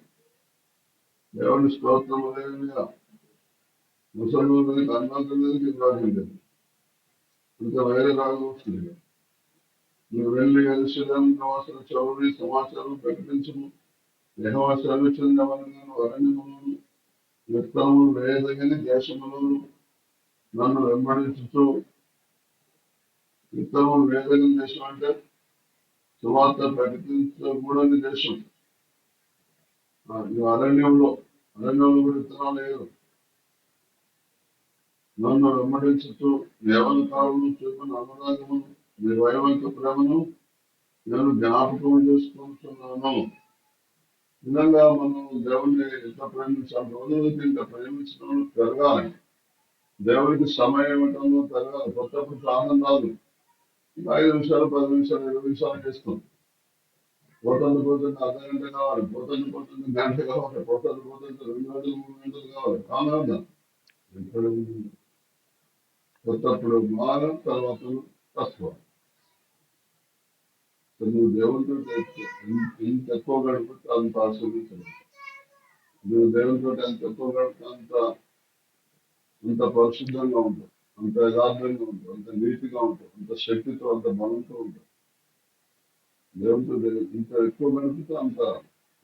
దేవుని స్తోత్రం లేనిగా ముసలికి అన్నం లేదు, రాగం లేదు, ఇంకా వేరే రాగం వస్తుంది. నువ్వు వెళ్ళి ఎరుషలేము నివాసుల చౌరి సమాచారం ప్రకటించము. యెహోవా సెలవిచ్చిన అరణ్యములను విత్తనము వేయదగిన దేశములను నన్ను వెంబడించుతూ. విత్తనము వేయదగిన దేశం అంటే సువార్త ప్రకటించకూడని దేశం. అరణ్యంలో కూడా విత్తనాలు లేదు. నన్ను వెంబడించుతూ యవ్వన కాలంలో చూపిన అనురాగమును, మీ వైవాహిక ప్రేమను నేను జ్ఞాపకం చేసుకుంటున్నాను. విధంగా మనం దేవుణ్ణి ఎంత ప్రేమించాలి, రోజులకి ఇంకా ప్రేమించడం పెరగాలి. దేవుడికి సమయం ఇవ్వటంలో పెరగాలి. కొత్తప్పుడు ప్రాణం రాదు. 5 నిమిషాలు 10 నిమిషాలు 20 నిమిషాలు చేస్తాం. పోతుంది అర్ధగంట కావాలి, పోతుంది గంట కావాలి, పోతుంది 2 గంటలు 3 గంటలు కావాలి. కాదు ఎక్కడ కొత్తప్పుడు మానం, తర్వాత తత్వం. నువ్వు దేవునితో ఎంత ఎక్కువ గడిపితే అంత ఆస్వాదించలేదు. నువ్వు దేవునితో ఎంత ఎక్కువ గడిపితే అంత పరిశుద్ధంగా ఉంటావు, అంత యథార్థంగా ఉంటావు, అంత నీతిగా ఉంటావు, అంత శక్తితో, అంత బలంతో ఉంటావు. దేవునితో ఇంత ఎక్కువ గడిపితే అంత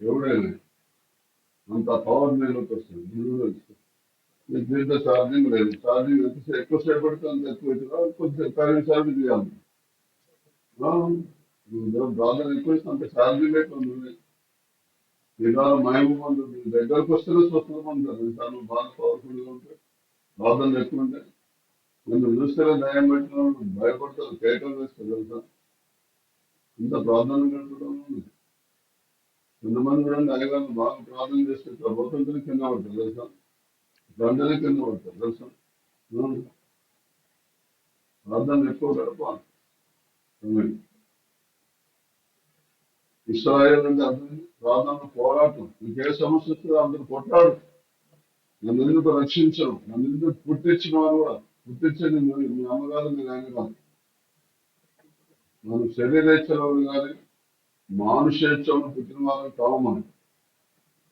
ఎవడైనా అంత పవర్ నీళ్ళకి వస్తుంది. దీంట్లో ఛార్జింగ్ లేదు. ఛార్జింగ్ ఎక్కువసేపు పడితే అంత ఎక్కువ అవుతుందా, కొద్దిసేపు 10 నిమిషాలు చేయాలి. ప్రార్థన ఎక్కువ అంత ఛార్జింగ్ ఎక్కువ ఉంది. ఇవాళ మహిమ దగ్గరకు వస్తేనే స్వస్థత పొందుతారు. చాలా బాగా పవర్ఫుల్గా ఉంటే, ప్రార్థనలు ఎక్కువ ఉంటే నన్ను చూస్తేనే దయం పెట్టిన భయపడతారు, కేకలు వేస్తారు. తెలుసా ఇంత ప్రార్థన గడపడం ఉంది. కొంతమంది కూడా అయ్యగారు బాగా ప్రార్థన చేస్తే ప్రభుత్వం కింద పడతారు. తెలుసా దండనే కింద పడతారు. తెలుసా ప్రార్థన ఎక్కువ గడపాలి. ఇస్రాయేల్ అంటే అర్థం ప్రార్థన పోరాటం. ఇంకే సమస్య వస్తుందో అందరూ కొట్టాడు. నన్ను ఎందుకు రక్షించను, నన్ను ఎందుకు పుట్టించిన వారు కూడా పుట్టించండి. మీ అమ్మగారు మీరు ఆయన కాదు. మనం శరీరేచ్ఛలు కానీ మానుషేచ్ఛను పుట్టిన వారు కావు. మనం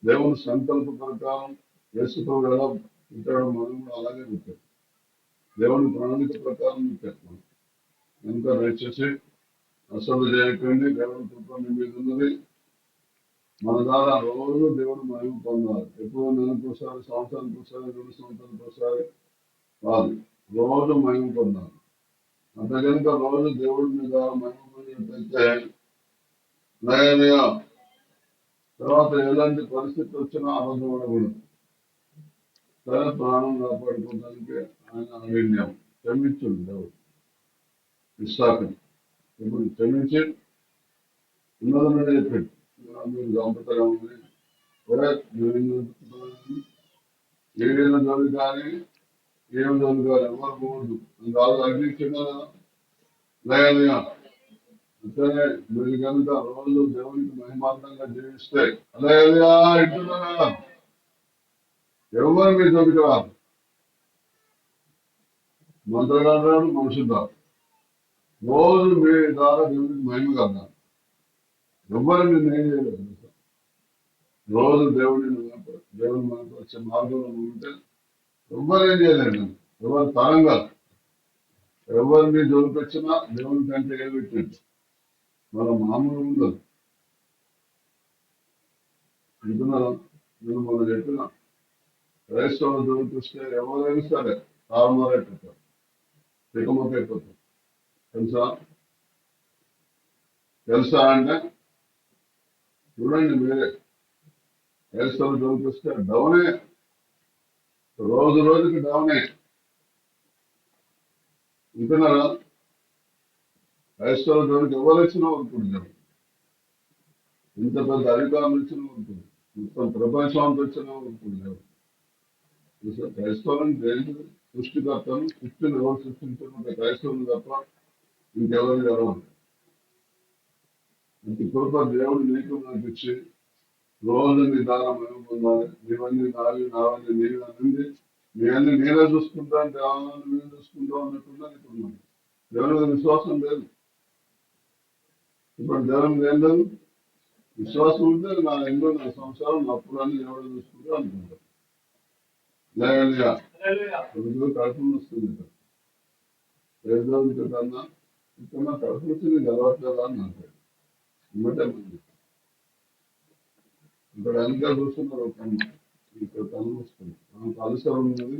దేవుని సంకల్ప ప్రకారం వేసుకో ఎలా పుట్టాడు, మనం కూడా అలాగే పుట్టాడు. దేవుని ప్రణాళిక ప్రకారం పుట్టాడు. కనుక దయచేసి అసలు చేయకండి. దేవుని కృప మీ మీద ఉన్నది. మన ద్వారా రోజు దేవుడు మహిమ పొందాలి. ఎప్పుడో నెలకు ఒకసారి, సంవత్సరానికి ఒకసారి, 2 సంవత్సరాలకు ఒకసారి కాదు, రోజు మహిమ పొందాలి. అంత కనుక రోజు దేవుడి మీద మహిమ పొందినట్లయితే తర్వాత ఎలాంటి పరిస్థితి వచ్చినా ఆనందపడకూడదు. సరే ప్రాణం కాపాడుకోవడానికి ఆయన అడిగినాం. క్షమించండి దేవుడు ఇస్సాకుని. ఇప్పుడు క్షమించి ఉన్నదన్నది చెప్పండి. మీరు చంపుతారా ఉంది, ఏదైనా జోలి కానీ ఏం జోలి కానీ ఎవరు పోవద్దు రాజు అగ్నిచ్చిందా లేదా అంతేనే మీరు కనుక రోజు దేవునికి మహిమార్థంగా జీవిస్తే అలా ఇట్టున్నారా ఎవరు మీ జోలికి రాదు మంత్రగాడు రాడు మనుషులు రాదు రోజు మీ ద్వారా దేవునికి మహిమ కదా ఎవరు నేను ఏం చేయలేదు రోజు దేవుని మనకు వచ్చే మార్గంలో ఉంటే ఎవ్వరు ఏం చేయలేదు ఎవరు తరం కాదు ఎవరు మీ జోలికి వచ్చినా దేవుని కంటే ఏం పెట్టింది మన మామూలు ఉండదు అంటున్నారు నేను మనం చెప్పిన క్రైస్తవుల జోలికి వస్తే ఎవరైనా సరే తారుమారైపోతారు తికమకైపోతారు తెలుసా తెలుసా అంటే చూడండి మీరే క్రైస్తవుల జోలికి వస్తే డౌనే రోజు రోజుకి డౌనే వింటున్నారా క్రైస్తవుల జోలికి ఎవరు వచ్చినా ఊరుకుంటారు ఇంత పెద్ద అధికారులు వచ్చినా ఊరుకుంటారు మొత్తం ప్రపంచం అంతా వచ్చినా ఊరుకుంటారు క్రైస్తవులను దేవుడు సృష్టికర్తను సృష్టిని ఎవరు సృష్టించకుండా క్రైస్తవులు తప్ప ఇంకెవరు జరగదు ఇంత కృప దేవుడు నీకు నాకు ఇచ్చి రోజు నీ దారా మేము పొందాలి నీవన్నీ నావన్నీ నీవి అనింది నీ అన్ని నేనే చూసుకుంటా అంటే నేను చూసుకుంటా అన్నట్టున్నా ఇప్పుడు దేవుని మీద విశ్వాసం లేదు ఇప్పుడు దేవుని ఏం లేదు విశ్వాసం ఉంటే నా ఎన్నో నా సంవత్సరాలు నా అప్పులన్నీ ఎవరు చూసుకుంటా అనుకుంటాను లేదా కడుపులు వస్తుంది పేదోళ్ళకి కన్నా ఇంకా కడుపు వచ్చింది గెలవట్లేదా అని అంటాడు ఇమ్మటే ఇక్కడ వెనక చూస్తున్నారు ఒక ఇక్కడ కళ్ళు వస్తుంది ఆమెకు అల్సర్ ఉన్నది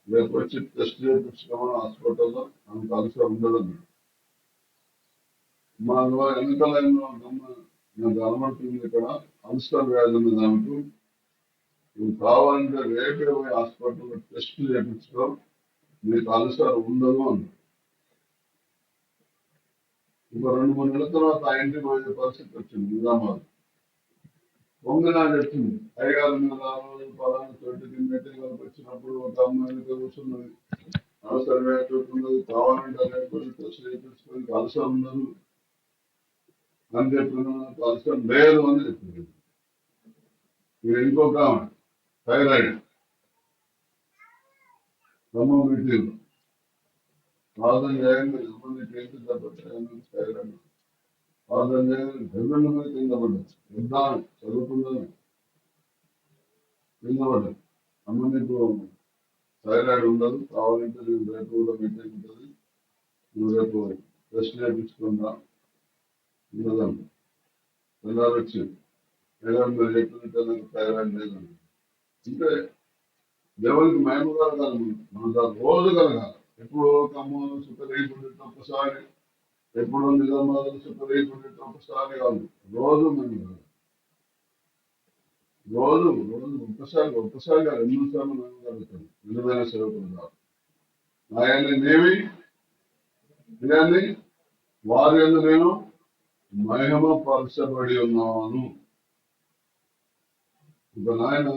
రేపు వచ్చి టెస్ట్ చేయించుకోమని హాస్పిటల్లో ఆమెకు అల్సర్ ఉండదు మా వెనక లైన్లో నాకు కనబడుతుంది ఇక్కడ అల్సర్ వ్యాధి ఉంది దానికి నువ్వు కావాలంటే రేపే పోయి హాస్పిటల్లో టెస్ట్ చేయించుకో నీకు అల్సర్ ఉండదు అని ఇంకా 2-3 నెలల తర్వాత ఆ ఇంటికి పోయే పరిస్థితి వచ్చింది నిజామాబాద్ పొంగనాడు వచ్చింది అయ్యగారు మీద ఆ రోజు పలానా చోటుకి మీటింగ్ వచ్చినప్పుడు ఒక అమ్మాయి కూర్చున్నది అవసరం వేస్తున్నది కావాలంటే లేకపోతే టెస్ట్ చేయించుకొని అల్సర్ ఉండదు అని చెప్పిన అల్సర్ లేదు అని చెప్పింది ఇంకొక థైరాయిడ్ ఖమ్మం మీటింగ్ ప్రార్థన చేయండి ఎంతమంది కేసులు తప్పట్లేదు థైరాయిడ్ ప్రార్థన చేయండి హెల్మెట్ మీద కింద పడ్డది యుద్ధాన్ని చదువుకుందని కింద పడ్డది అమ్మ నీకు థైరాయిడ్ ఉండదు కావాలంటే నేను రేపు కూడా మీటింగ్ ఉంటుంది నువ్వు రేపు టెస్ట్ చేయించుకుందా ఉండదండి పిల్లలు వచ్చి మేడం మీరు చెప్పినట్టు నాకు థైరాయిడ్ లేదండి అంటే దేవునికి మేము కలగాలి మన రోజు కలగాలి ఎప్పుడు ఖమ్మం సూపర్ వేయకుండా ఒక్కసారి ఎప్పుడు నిజామాబాద్ సూపర్ వేయకుండా ఒక్కసారి కాదు రోజు మేము రోజు ఒక్కసారి కాదు ఎన్నోసార్లు మేము కలుగుతాం నిజమైన సేవకులు కాదు ఆయన నేమి నిజాన్ని వారి ఎందు నేను మహిమపరచబడి ఉన్నాను ఇక నాయన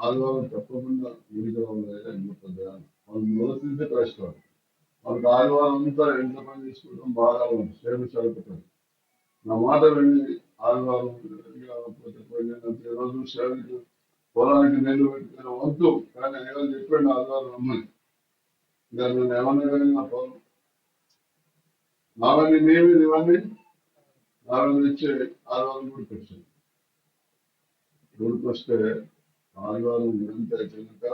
ఆదివారం తప్పకుండా గుడికి రావాలి వాళ్ళు మొదటి నుంచే కష్టపడు వాళ్ళకి ఆదివారం అంతా ఎంత పని చేసుకుంటాం బాగా సేవ సరిపోతుంది నా మాట విని ఆదివారం రోజు సేవకి పొలానికి నీళ్లు పెట్టుకుని వద్దు కానీ ఏమో చెప్పాడు ఆదివారం అమ్మని ఇక నేను ఏమన్నా కానీ నా పొలం నావన్నీ నీవి ఇవన్నీ నావన్నీ ఇచ్చే ఆదివారం గుడికి వచ్చాను గుడికి వస్తే ఆదివారం ఎంత అయిపోయినాక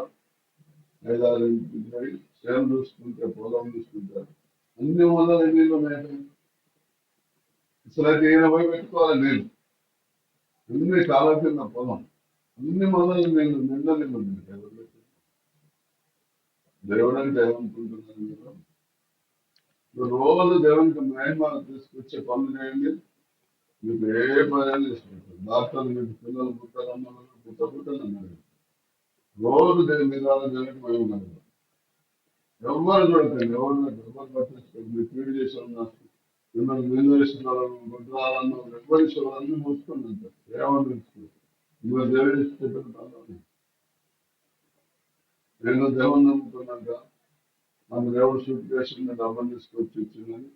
5-6 ఇంటికి పోయి సేవ చూసుకుంటే పొలం చూసుకుంటారు అన్ని వందల నీళ్ళు ఉన్నాయి అసలు అయితే ఈయన పోయి పెట్టుకోవాలి నీళ్ళు అన్ని చాలా కింద పొలం అన్ని మొదలు నీళ్ళు నిండా నీళ్ళు ఉన్నాయి దేవుడు అంటే ఏమనుకుంటున్నాను మీరు రోజు దేవునికి మహిమ తీసుకొచ్చే పనులు చేయండి మీకు ఏ పని తీసుకుంటారు డాక్టర్లు మీకు పిల్లలు పుట్టలు అన్నారు రోజు దేవుని మీద దేవునికి మహిమ కలగాలి ఎవరు చూడకండి ఎవరు పట్టించుకోండి మీరు ఫీడ్ చేసి ఉన్నారు మిమ్మల్ని నిందిస్తున్నారు గుడ్రాలన్నా ఎవరి అన్ని మూసుకొని ఉంటారు ఏమని తెలుసుకోండి మీరు దేవుడు చెప్పిన పనులు నేను దేవుని నమ్ముకున్నాక మన దేవుడు సూట్ కేసు డబ్బులు తీసుకొచ్చి ఇచ్చిందని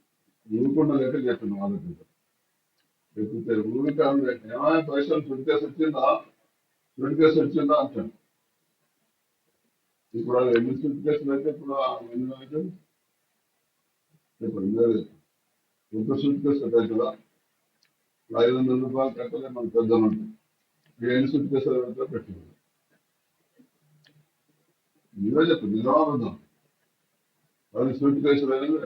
ఊరుకుండా లెక్క చెప్పాను వాళ్ళకి. చెప్తే ఊరికే ఏమైనా పైసలు సూట్ కేసు వచ్చిందా, సూట్ కేసు వచ్చిందా అంటాను. ఇప్పుడు అది ఎన్ని సూట్ కేసులు అయితే ఇప్పుడు ఎన్ని అయితే ఇప్పుడు లేదు. ఎంత సూట్ కేసు అవుతుందా, 500 రూపాయలు కట్టలే మన పెద్దలు. ఎన్ని సూట్ కేసులు అయితే పెట్టింది. నిజమే చెప్పు, నిజమాబద్ధం. 10 సూట్ కేసులు అనేది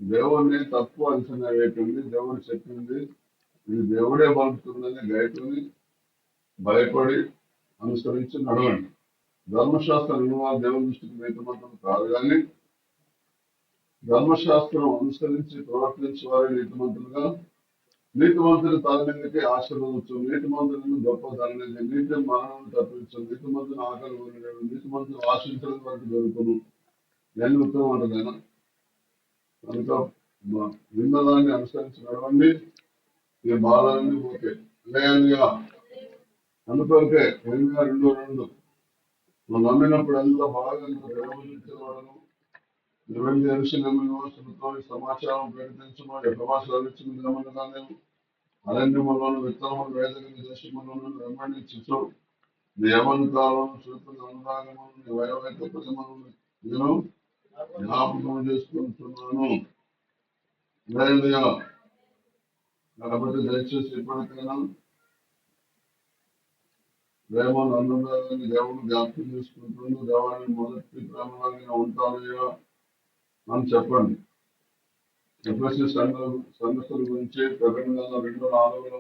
దేవుడిని తక్కువ అంచనా వేయకండి. దేవుడు చెప్పింది ఇది దేవుడే పంపుతుందని గైతుని భయపడి అనుసరించి నడవండి. ధర్మశాస్త్ర నియమాలు దేవుని దృష్టికి నీతిమంతులు కాదు, కానీ ధర్మశాస్త్రం అనుసరించి ప్రవర్తించే వారి నీతిమంతులుగా, నీతిమంతుని తలనిందుకే ఆశీర్వదించు, నీతిమంతులను గొప్ప తలనింది, నీతి మరణం తప్పించు, నీతిమంతుని ఆకలి కొనలేడు, నీతిమంతులు ఆశించడం వరకు దొరుకును. నేను ఉత్తరం అంటలేనా? కనుక విన్నదాన్ని అనుసరించి నడవండి, ఈ బాధలన్నీ పోతే లేదుగా. అందుకొరకే 22:2 నువ్వు నమ్మినప్పుడు ఎంత బాగా నిర్వహించబడను, నిర్వహించిన సమాచారం ప్రకటించమో ప్రవాసాలు ఇచ్చిన దినములుగానే అరణ్యములను విత్తనములు వేదగిన దేశములను వెంబడించు, నీ యవన కాలం చూపుని అనురాగమును నీ వైవాహిక ప్రేమను నేను జ్ఞాపకం చేసుకుంటున్నాను. కాబట్టి దయచేసి ఇప్పటికైనా ప్రేమ నన్నుని దేవుడు జ్ఞాపకం చేసుకుంటున్నాను, దేవాన్ని మొదటి ప్రేమలాగా ఉంటానయ్యా అని చెప్పండి. ఎఫ్ఎస్సి సంఘస్థుల గురించి ప్రకటన 2:4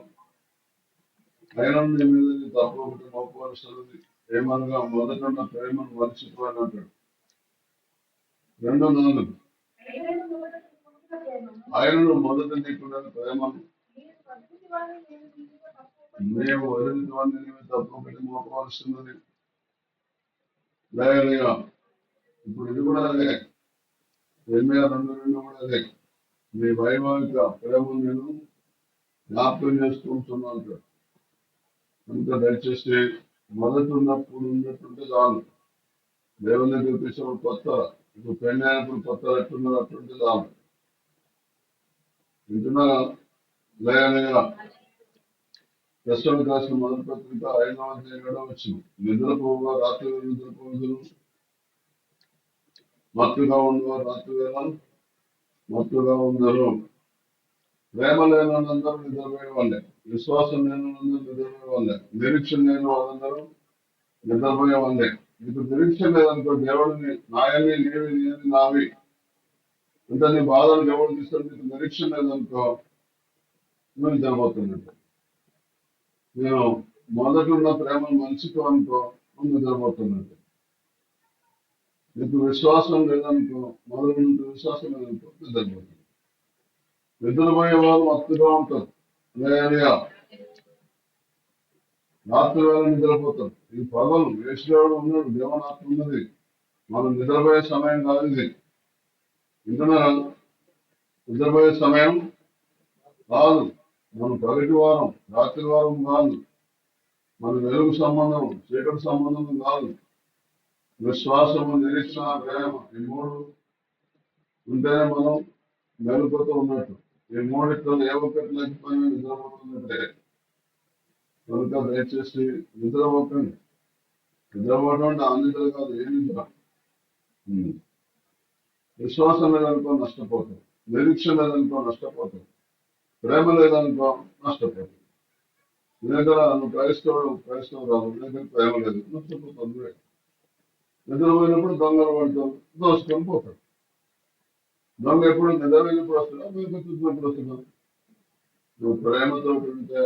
అయినా నీ మీద నీ తప్పు ఒకటి మోపవలసినది ఏమనగా మొదట ఉన్న ప్రేమను మర్చిపోని అంటాడు. 2:4 ఆయనను మొదట నీకున్న ప్రేమను మేము వదిలిన తప్పు ఒకటి మోపవలసినది లేక. ఇప్పుడు ఇది కూడా అదే, 2:2 కూడా అదే. మీ వైవాహిక ప్రేమను నేను జ్ఞాపకం చేసుకుంటున్నాను. కనుక దయచేసి మొదటి ఉన్నప్పుడు ఉన్నట్టుంటే చాలు. దేవుని దగ్గర తీసినప్పుడు కొత్త, ఇప్పుడు పెళ్లి అయినప్పుడు కొత్త ఎట్టున్నారు అట్టుంటే చాలు. వింటున్నా లేక. ప్రస్తుతం రాసిన మొదటి పత్రిక 5వ అధ్యాయం వచ్చింది. నిద్రపోగా రాత్రి వేళ నిద్రపోదురు, మత్తుగా ఉండేవారు రాత్రి వేళ మత్తుగా ఉండరు. ప్రేమ లేనందరూ నిద్రపోయే వాళ్ళే, విశ్వాసం లేనందరూ నిద్రపోయే వాళ్ళే, నిరీక్షణ లేని వాళ్ళందరూ నిద్రపోయే వాళ్ళే. నీకు నిరీక్షణ లేదనుకో, దేవుడిని నాయని నీవి నేని నావి అంటే నీ బాధలు దేవుడు తీసుకొని నీకు నిరీక్షణ లేదనుకో, నువ్వు నిద్రపోతున్నట్టు. నేను మొదటి ఉన్న ప్రేమను మనిషితో అనుకో, నువ్వు నిద్రపోతున్నట్టు. నీకు విశ్వాసం లేదనుకో, మొదటి నుంచి విశ్వాసం లేదనుకో, నిద్రపోతుంది. నిద్రపోయే వాళ్ళు మత్తుగా ఉంటారు, లేదా రాత్రి వేళ నిద్రపోతారు. ఈ పగలు వేసుడు ఉన్నాడు, దేవనాత్మ ఉన్నది, మనం నిద్రపోయే సమయం కాదు ఇది. వింటున్నారా? నిద్రపోయే సమయం కాదు. మన పగటి వారం రాత్రి వారం కాదు, మన వెలుగు సంబంధం చీకటి సంబంధం కాదు. విశ్వాసము, నిరీక్షణ, ప్రేమ ఈ 3 ఉంటేనే మనం మెలుగుతూ ఉన్నట్టు. ఈ 3 ఏ ఒక్కటి లేకపోయినా నిద్రపోతున్నట్టే. కనుక దయచేసి నిద్రపోకండి. నిద్రపోవడం అంటే ఆ నిద్ర కాదు, ఏ నిద్ర. విశ్వాసం లేదనుకో నష్టపోతాం, నిరీక్షణ లేదనుకో నష్టపోతాం, ప్రేమ లేదనుకో నష్టపోతాం. నీ దగ్గర నువ్వు క్రైస్తవుడు రాదు, నీ దగ్గర ప్రేమ లేదు, నష్టపోతావు. నిద్రపోయినప్పుడు దొంగలు పడతావు, దోసుకొని పోతాడు. దొంగ ఎప్పుడు నిద్రపోయినప్పుడు వస్తుందా, మీకు చూసినప్పుడు వస్తుందా? నువ్వు ప్రేమతో ఉంటే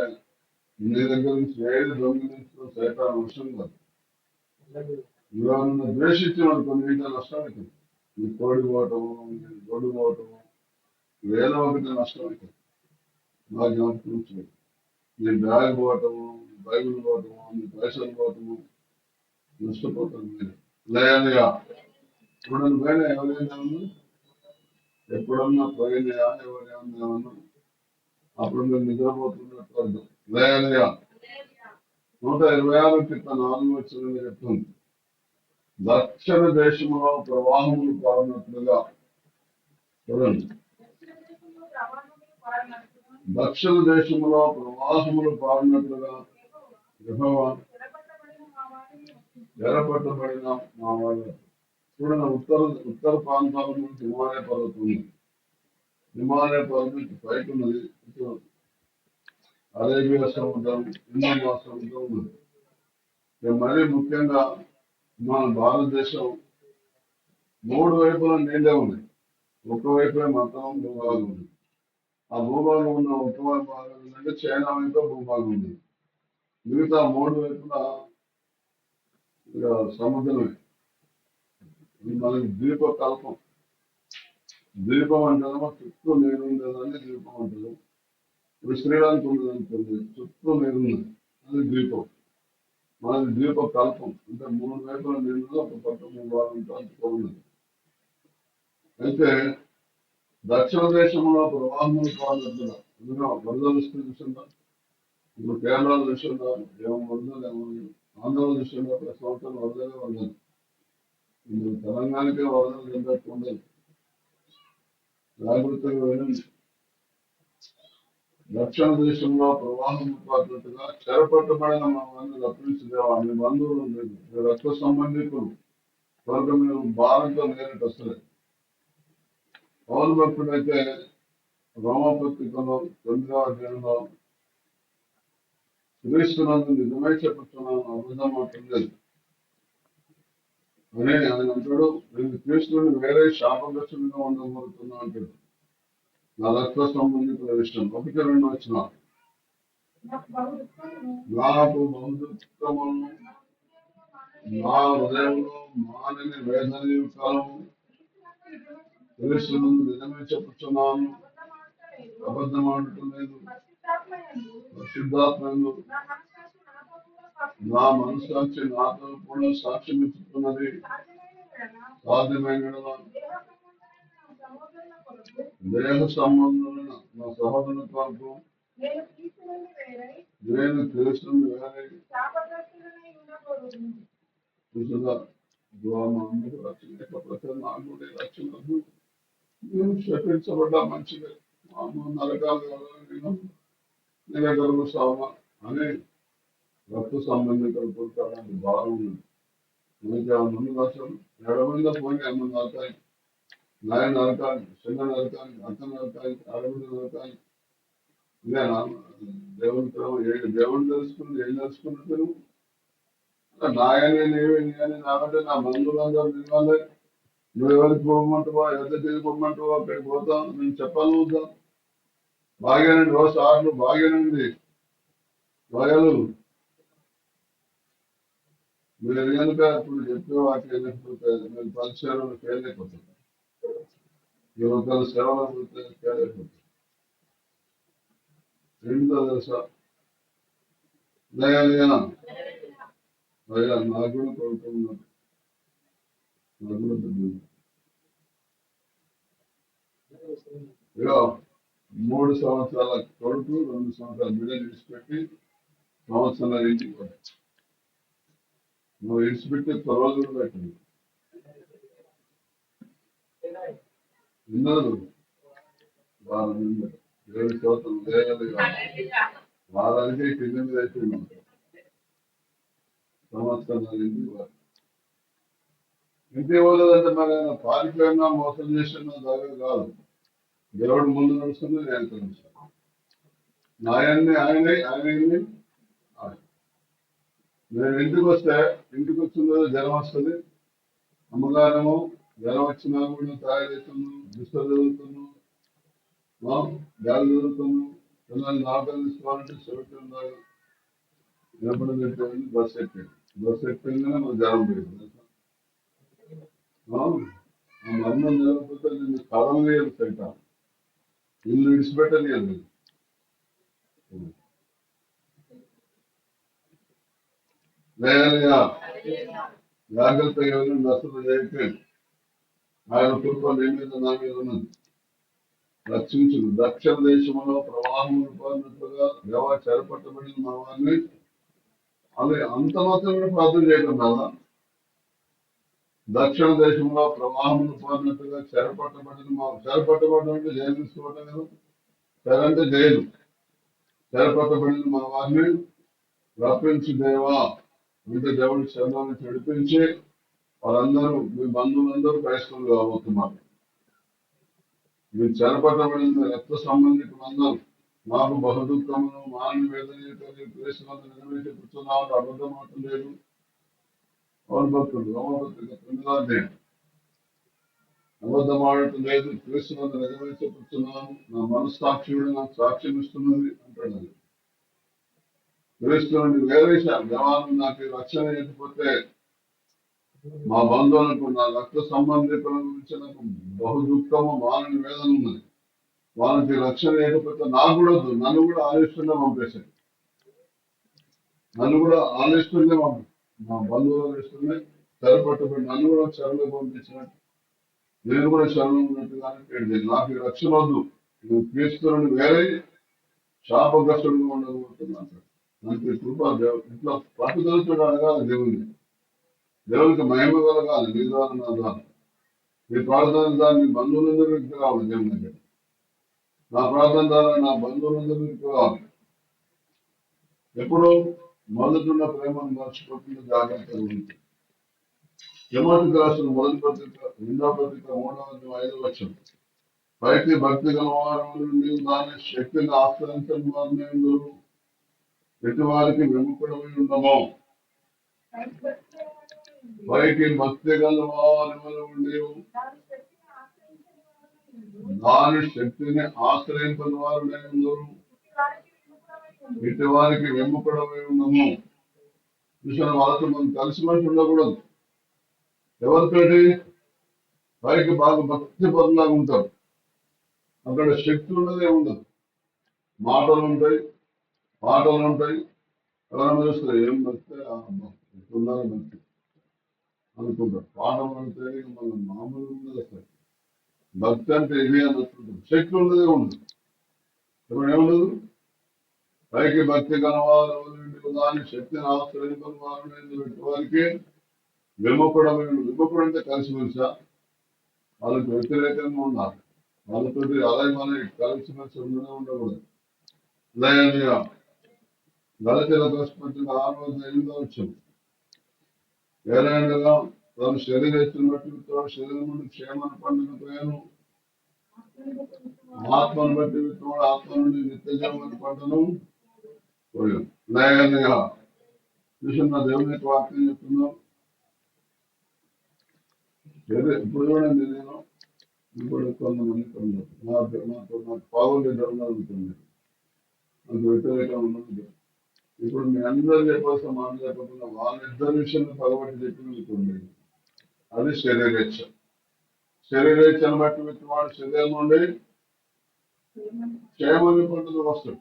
నీ దగ్గర నుంచి ఏది దొంగిలించడం సైతాన్ అవసరం కాదు. నువ్వు ద్వేషించిన కొన్ని వీటిలో నష్టం అవుతుంది. నీ కోడి పోవటము, నీ గొడ్డు పోవటము, ఏదో ఒకటి నష్టం అవుతుంది. నా జ్ఞాపకం నుంచి నీ బ్యాగ్ పోవటము, నీ బైబిల్ పోవటము, నీ పైసలు పోవటము నష్టపోతాను మీరు. లేదా ఎప్పుడన్నా పోయినా ఎవరైనా ఎప్పుడన్నా పోయినాయా ఎవరైనా అప్పుడు మీరు నిద్రపోతున్నట్టు అర్థం. లేయా 126 వచ్చిన చెప్తుంది, దక్షిణ దేశంలో ప్రవాహములు పారినట్లుగా. చూడండి, దక్షిణ దేశంలో ప్రవాహములు పారినట్లుగా యెహోవా ఎరపట్టబడిన మా వాళ్ళు. చూడండి, ఉత్తర ప్రాంతాల నుంచి హిమాలయ పర్వతం ఉంది. హిమాలయ పర్వతం పైకి ఉన్నది. ఇటు అరేబియా సముద్రం, హిందూ మహాసముద్రం ఉన్నది. మరీ ముఖ్యంగా మన భారతదేశం 3 వైపులా నీళ్ళే ఉన్నాయి. ఒకవైపే మొత్తం భూభాగం ఉంది. ఆ భూభాగం ఉన్న ఒక భాగం ఏంటంటే చైనా వైపు భూభాగం ఉంది. మిగతా 3 వైపులా ఇక సముద్రమే. ఇది మనకి ద్వీపకల్పం. ద్వీపం అంటారేమో చుట్టూ నీరు ఉండేదాన్ని ద్వీపం అంటారు. ఇప్పుడు శ్రీలంక ఉంది అనుకోండి, చుట్టూ నీరు ఉంది, అది ద్వీపం. మనది ద్వీపకల్పం అంటే 3 వైపుల నీళ్ళు ఒక పక్క భూభాగంతో అంటుకోన్నది. అయితే దక్షిణ దేశంలో ప్రవాహములు పారినట్లుగా వరదలు చూస్తుందా. ఇప్పుడు కేరళ చూస్తుందా, ఏమో వరదలు ఏమో. ఆంధ్ర చూస్తుందా, ప్రతి సంవత్సరం వరదలే వరదలు. ఇప్పుడు తెలంగాణకే వరదలు చెందట్టు ఉండదు. జాగ్రత్తగా వినండి. దక్షిణ దేశంలో ప్రవాహం పారినట్టుగా చెరపట్టబడిన మా మంది రప్పించలేవా. మీ బంధువులు లేదు, రక్త సంబంధికులు వరకు మీరు భారంతో నేరేట వస్తలేదు. పౌరు భక్తుడైతే రోమపత్రికలో 9వ అధ్యాయంలో క్రీస్తునందు నిజమై చెప్పుతున్నాను, అబద్ధం మాట్లాడలేదు అని ఆయన అంటాడు. నేను క్రీస్తుని వేరే శాపగ్రస్తునిగా ఉండబోతున్నా అంటాడు. నా రక్త సంబంధికుల విషయం 1-2 వచ్చిన నాకు బహుదుఃఖమును నా హృదయంలో మానని వేదన కాలము. క్రీస్తునందు నిజమే చెప్పుతున్నాను, అబద్ధం ఆడటలేదు. పరిశుద్ధాత్మను నా మనస్సాక్షి నాతో కూడా సాక్ష్యం ఇస్తున్నది. సాధ్యమైన దేహ సంబంధమైన నా సహోదరుల కొరకు నేను క్రీస్తుని వేరే చూసుగా అందరూ రక్షణ లేకపోతే నాకు కూడా రక్షణ నేను శపించబడ్డా మంచిదే. నరకాలు నిలగలుగుతామా అని రక్త సంబంధికులు పుట్టాలని భారం ఉంది. మనకి ముందు రాష్ట్రం ఎడమైందా పోయి అమ్మ నరకాలి, నాయ నరకాలి, చిన్న నరకాలి, అత్త నరకాలి, అడవుడు నరకాలి. ఇదేనా దేవుని ప్రేమ? దేవుని తెలుసుకుని ఏం తెలుసుకున్నట్టు నాయనే నీవే నేనే నాకంటే నా బంధువులందరూ నిలవాలి. నువ్వు ఎవరికి పోమంటావా, ఎంత తిరిగిపోమంటావా, అక్కడికి పోతాం నేను చెప్పాను వద్దా. బాగానండి, రోజు ఆటలు బాగానండి. బాగాలు మీరు కనుక ఇప్పుడు చెప్పే వాటి వెళ్ళకపోతే మీరు పరిచయాలను ఫెయిల్ అయిపోతారు. ఒకరు సేవలు పోతే ఫెయిల్ అయిపోతారు. ఏంటో తెలుసా, అయ్యా నాకు కూడా కోరుకున్నాను, నాకు కూడా తెలియదు. ఇగో 3 సంవత్సరాల కొడుకు 2 సంవత్సరాల బిడ్డలు విడిచిపెట్టి సంవత్సరాల ఇంటికి పోయి నువ్వు విడిచిపెట్టి రోజులు పెట్టింది విన్నారు. వారం 7 సంవత్సరం లేదు, వారానికి కింద మీద అయిపోయింది. సంవత్సరాల ఇంటికి ఇంటికి పోలేదంటే మరి ఆయన పారిపోయినా మోసం చేసినా దగ్గర కాదు. దేవుడు ముందు నడుస్తుంది, నేను తెలుస్తాను. నాయన్ని ఆయనే, ఆయనని నేను ఇంటికి వస్తే ఇంటికి వచ్చిందో జ్వరం వస్తుంది. అమ్మగారేమో జ్వరం వచ్చినా కూడా తయారు చేస్తున్నాను, దుస్తులు చదువుతున్నాను, గాలి చదువుతున్నాను. పిల్లల్ని నాటలు తీసుకోవాలంటే చెవిటి ఉండాలి. ఎప్పుడు పెట్టేది బస్సు ఎక్కింది. బస్సు ఎక్కిందనే మన జ్వరం పోయింది. ఆ మరణం జరగకపోతే నేను కథలు వేయాలి సైతం, ఇల్లు విడిచిపెట్టలేదు. జాగ్రత్తగా దర్శనం చేయకపోయింది. ఆయన కృప నీ మీద నా మీద ఉన్నది. రక్షించును. దక్షిణ దేశంలో ప్రవాహములు పారినట్లుగా దేవా చెరపట్టబడిన మా వారిని అది అంత మాత్రమే ప్రార్థన చేయడం కదా. దక్షిణ దేశంలో ప్రవాహములు పారినట్టుగా చెరపట్టబడిన అంటే జైలు తీసుకోవటం కదా. చెరంటే జైలు. చెరపట్టబడిన మా వారిని రప్పించి దేవా అంటే దేవుడి శరణాన్ని నడిపించి వారందరూ మీ బంధువులందరూ క్రైస్తవులు కాబోతున్నారు. మీరు చెరపట్టబడిన రక్త సంబంధికులందరూ మాకు బహుదుఃఖమును మానని వేదన క్రీస్తునందు చెప్పుతున్నామని అబద్ధం మాత్రం లేదు. అవును భక్తుడు రోమపత్రిక 9వ అబద్ధం ఆడటం లేదు. క్రీస్తునందు నిజమే చెప్పుతున్నాను, నా మనస్సాక్షియుడు నాకు సాక్ష్యం ఇస్తున్నది అంటాడు. అది క్రీస్తు నుండి వేరే జవాను నాకు రక్షణ లేకపోతే మా బంధువులకు నా రక్త సంబంధికుల గురించి నాకు బహు దుఃఖము మానని వేదన ఉన్నది. వాళ్ళకి రక్షణ లేకపోతే నాకు కూడా నన్ను కూడా ఆలోచిస్తుండే పంపేశాడు. నన్ను కూడా ఆలోచిస్తుండే మా బంధువులు ఇస్తుండే తెరపట్టుబడి నన్ను కూడా చెరలో పంపించినట్టు నేను కూడా చెరలో ఉన్నట్టుగానే నాకు ఈ రక్షణ వద్దు. నేను క్రీస్తులను వేరే శాపగ్రస్తుడుగా ఉండబోతున్నాను. నాకు ఈ కృప ఇట్లా పట్టుదలతో అడగాలి దేవుని. దేవునికి మహిమ కలగాలి. మీ ద్వారా నా ద్వారా మీ ప్రార్థన ద్వారా మీ బంధువులందరికీ రావాలి. దేవుని దగ్గర నా ప్రార్థన ద్వారా నా బంధువులందరికీ రావాలి. ఎప్పుడు మొదటిన్న ప్రేమను మర్చిపోకుండా జాగ్రత్తగా ఉంటుంది. తిమోతికి రాసిన మొదటి పత్రిక 2వ పత్రిక 3:5 పైకి భక్తి గల వారు నీవు దాని శక్తిని ఆశ్రయించని వారిని ప్రతి వారికి విముఖుడమై ఉండము. పైకి భక్తి గల వారి నీవు దాని శక్తిని ఆశ్రయించని వారు ఇటు వారికి విముఖుడమై ఉండము. చూసాను వాళ్ళతో మనం కలిసిమెలిసి ఉండకూడదు. ఎవరితోటి పైకి బాగా భక్తి పరులాగా ఉంటారు. అక్కడ శక్తి ఉన్నదే ఉండదు. మాటలు ఉంటాయి, పాటలు ఉంటాయి. ఎవరైనా చూస్తారు ఏం భక్తి ఎట్లున్నారు భక్తి అనుకుంటారు. పాటలు అంటే మనం మామూలు ఉండదు. అసలు భక్తి అంటే ఇది అని అనుకుంటాం. శక్తి ఉన్నదే ఉండదు. ఇప్పుడు ఏముండదు. పైకి భక్తి కలవారు దాని శక్తిని ఆశ్రయించిన వారు వారికి విముఖుడు అంటే కలిసిమెలిసా వాళ్ళకి వ్యతిరేకంగా ఉండాలి. వాళ్ళతో అలా మన కలిసిమెలిసి ఉండకూడదు. దయనీయ గలతీల పత్రిక 6:8 ఏదైనా తను శరీరం బట్టి శరీరం నుండి క్షేమాన్ని పండుగను ఆత్మను బట్టి ఆత్మ నుండి నిత్య జీవన పంటను దయనీయ చూసిన దేవుని వాక్యం చెప్తున్నాం. ఇప్పుడు చూడండి నేను ఇప్పుడు కొంతమంది నాకు పావులు జరగాలనుకుంది. నాకు వ్యతిరేకంగా ఉన్నది. ఇప్పుడు మీ అందరూ చెప్పాల్సిన మాట చెప్పకుండా వాళ్ళిద్దరి విషయంలో పగబట్టి చెప్పిననుకోండి. అది శరీరేచ్ఛ. శరీరేచ్ఛను బట్టి వాడు శరీరం నుండి క్షేమాన్ని పంటలు వస్తాడు.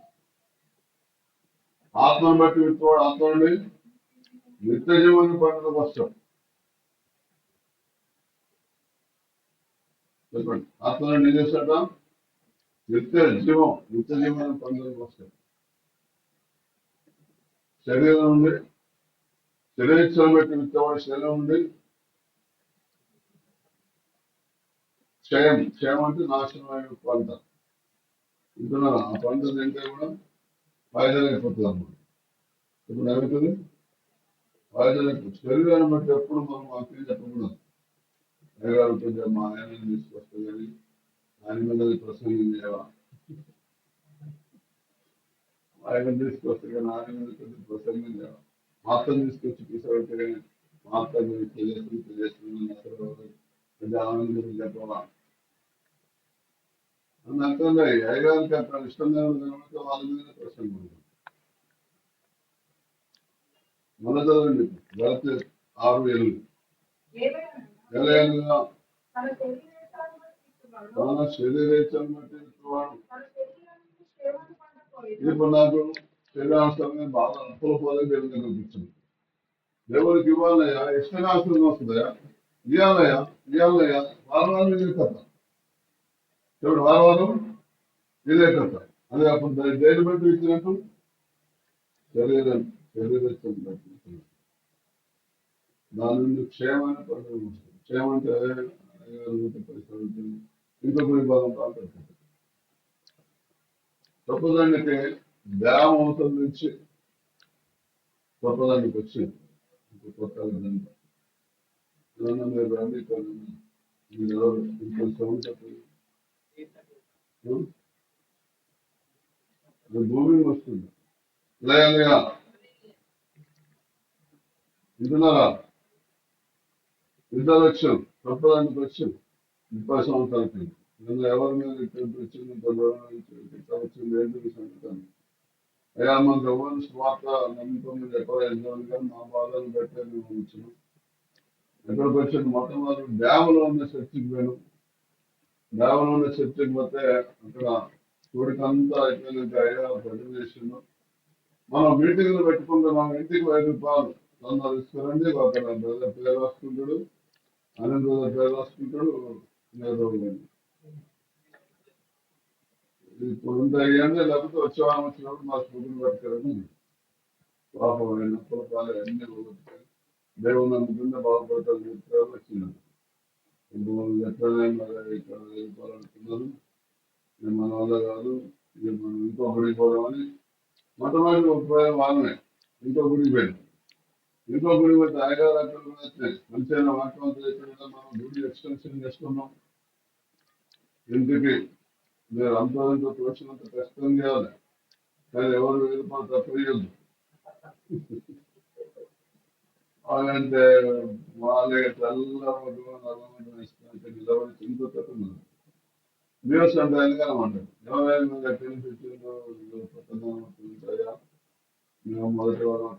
ఆత్మను బట్టి వాడు ఆత్మ నుండి నిత్య జీవాన్ని పంటలకు వస్తాడు. చెప్పండి. ఆత్మ నుండి ఏం చేస్తాడ? నిత్య జీవాన్ని పంటలకు వస్తాడు. శరీరం నుండి శరీరేచ్ఛను బట్టి విత్తవాడు శరీరం నుండి క్షయం అంటే నాశనమైన పంట. వింటున్నారా? ఆ పంట తింటే కూడా పాయిజన్ అయిపోతుంది అన్నమాట. ఇప్పుడు ఏమవుతుంది? పాయిజన్ అయిపోతుంది. శరీరాన్ని బట్టి ఎప్పుడు మనం వాక్యం చెప్పకూడదు. అయ్యగారు కొంచెం మా ఆయనని తీసుకొస్తే కానీ ఆయన మీద ప్రసంగం చేయాలా? ఆయన తీసుకొస్తే కానీ ఆయన మీద కొంచెం ప్రసంగం చేయాలి. మాత్రం తీసుకొచ్చి తీసుకెళ్తే కానీ మాత్రం చేస్తుంది ఆనందం చెప్పాలా అని అంటే అయ్యగారికి అక్కడ ఇష్టంగా కనుక వాళ్ళ మీద ప్రసంగం ఉంటుంది. మన చదవండి గలతీ 6:8 ఎలాగైనా తన శరీరేచ్ఛను బట్టి వాడు ఇప్పుడు నాకు శరీరావసరంగా బాగా అప్పుల పోలే దేవుని దగ్గర కనిపించింది. దేవుడికి ఇవ్వాలయ్యా, ఇష్టంగా ఆశ్రమం వస్తుందయా, ఇవ్వాలయ్యా వారం వారం కదా. ఇప్పుడు వారం ఇదే కథ. అది అప్పుడు దేని బట్టి ఇచ్చినట్టు శరీరం శరీరత్వం బట్టి ఇచ్చినట్టు. దాని నుండి క్షేమాన్ని పరిశ్రమ వస్తుంది. క్షేమం అంటే 10 ఉంటుంది. ఇంకొక విభాగం రాబడుతుంది. తప్పదానికి డ్యామ్ అవసరం నుంచి తప్పదానికి వచ్చింది. కొత్త విధంగా మీరు రండి మీరు ఎవరు ఇంకో సౌండ్ చెప్పండి. భూమి వస్తుంది లేగా వింటున్నారా? ఇంట్రడక్షన్ తప్పదానికి వచ్చింది 30 సంవత్సరాలకి. నన్ను ఎవరి మీద వచ్చింది వచ్చింది ఏంటి సంగతి. అయ్యా మనకు ఎవరు స్వార్థ నమ్మకం చెప్పలేదు కానీ మా బాధలు పెట్టే మేము ఉంచున్నాం. ఎక్కడికి వచ్చింది మొట్టమొదటి డ్యాములో ఉన్న చర్చికి పోయాను. డ్యాములో ఉన్న చర్చికి పోతే అక్కడ కోడికంతా అయిపోయినాక అయ్యా ప్రజలు చేసిండు. మనం మీటింగ్లు పెట్టుకుంటున్నాం. ఇంటికి 5 రూపాయలు తొందర ఇస్తారండి. అక్కడ బ్రదర్ పేరు రాసుకుంటాడు, అనిల్ బ్రదర్ పేరు రాసుకుంటాడు. ఇప్పుడు ఉంటాయండి. లేకపోతే వచ్చేవారం వచ్చినప్పుడు మా స్కూల్ పెడతారని పాపం నొప్పుల అన్ని దేవుడు నమ్ముతుంటే బాగుపడతారు చెప్తారు. వచ్చినాను ఇప్పుడు ఎట్లనే మరి ఇక్కడ వెళ్ళిపోవాలనుకున్నారు. నేను మన వల్ల కాదు, ఇది మనం ఇంకో గుడికి పోదామని మొట్టమొదటి ఉపయోగం వాళ్ళనే ఇంకో గుడికి పోయాను. ఇంకో గుడి పోతే అయ్యగారు అక్కడ వచ్చినాయి. మంచిగా వాక్యవంతులు చెప్పిన మనం గుడి ఎక్స్టెన్షన్ చేసుకున్నాం. ఇంటికి మీరు అంతో తోచినంత కష్టం చేయాలి. కానీ ఎవరు వెళ్ళిపోతే తప్పయ్యొద్దు. వాళ్ళంటే వాళ్ళే తెల్లబడి నిలబడి చింతతున్నారు. న్యూస్ అంటే అనమాట ఎవరైనా ఎక్కడి నుంచి వచ్చిందో మేము మొదటి వారం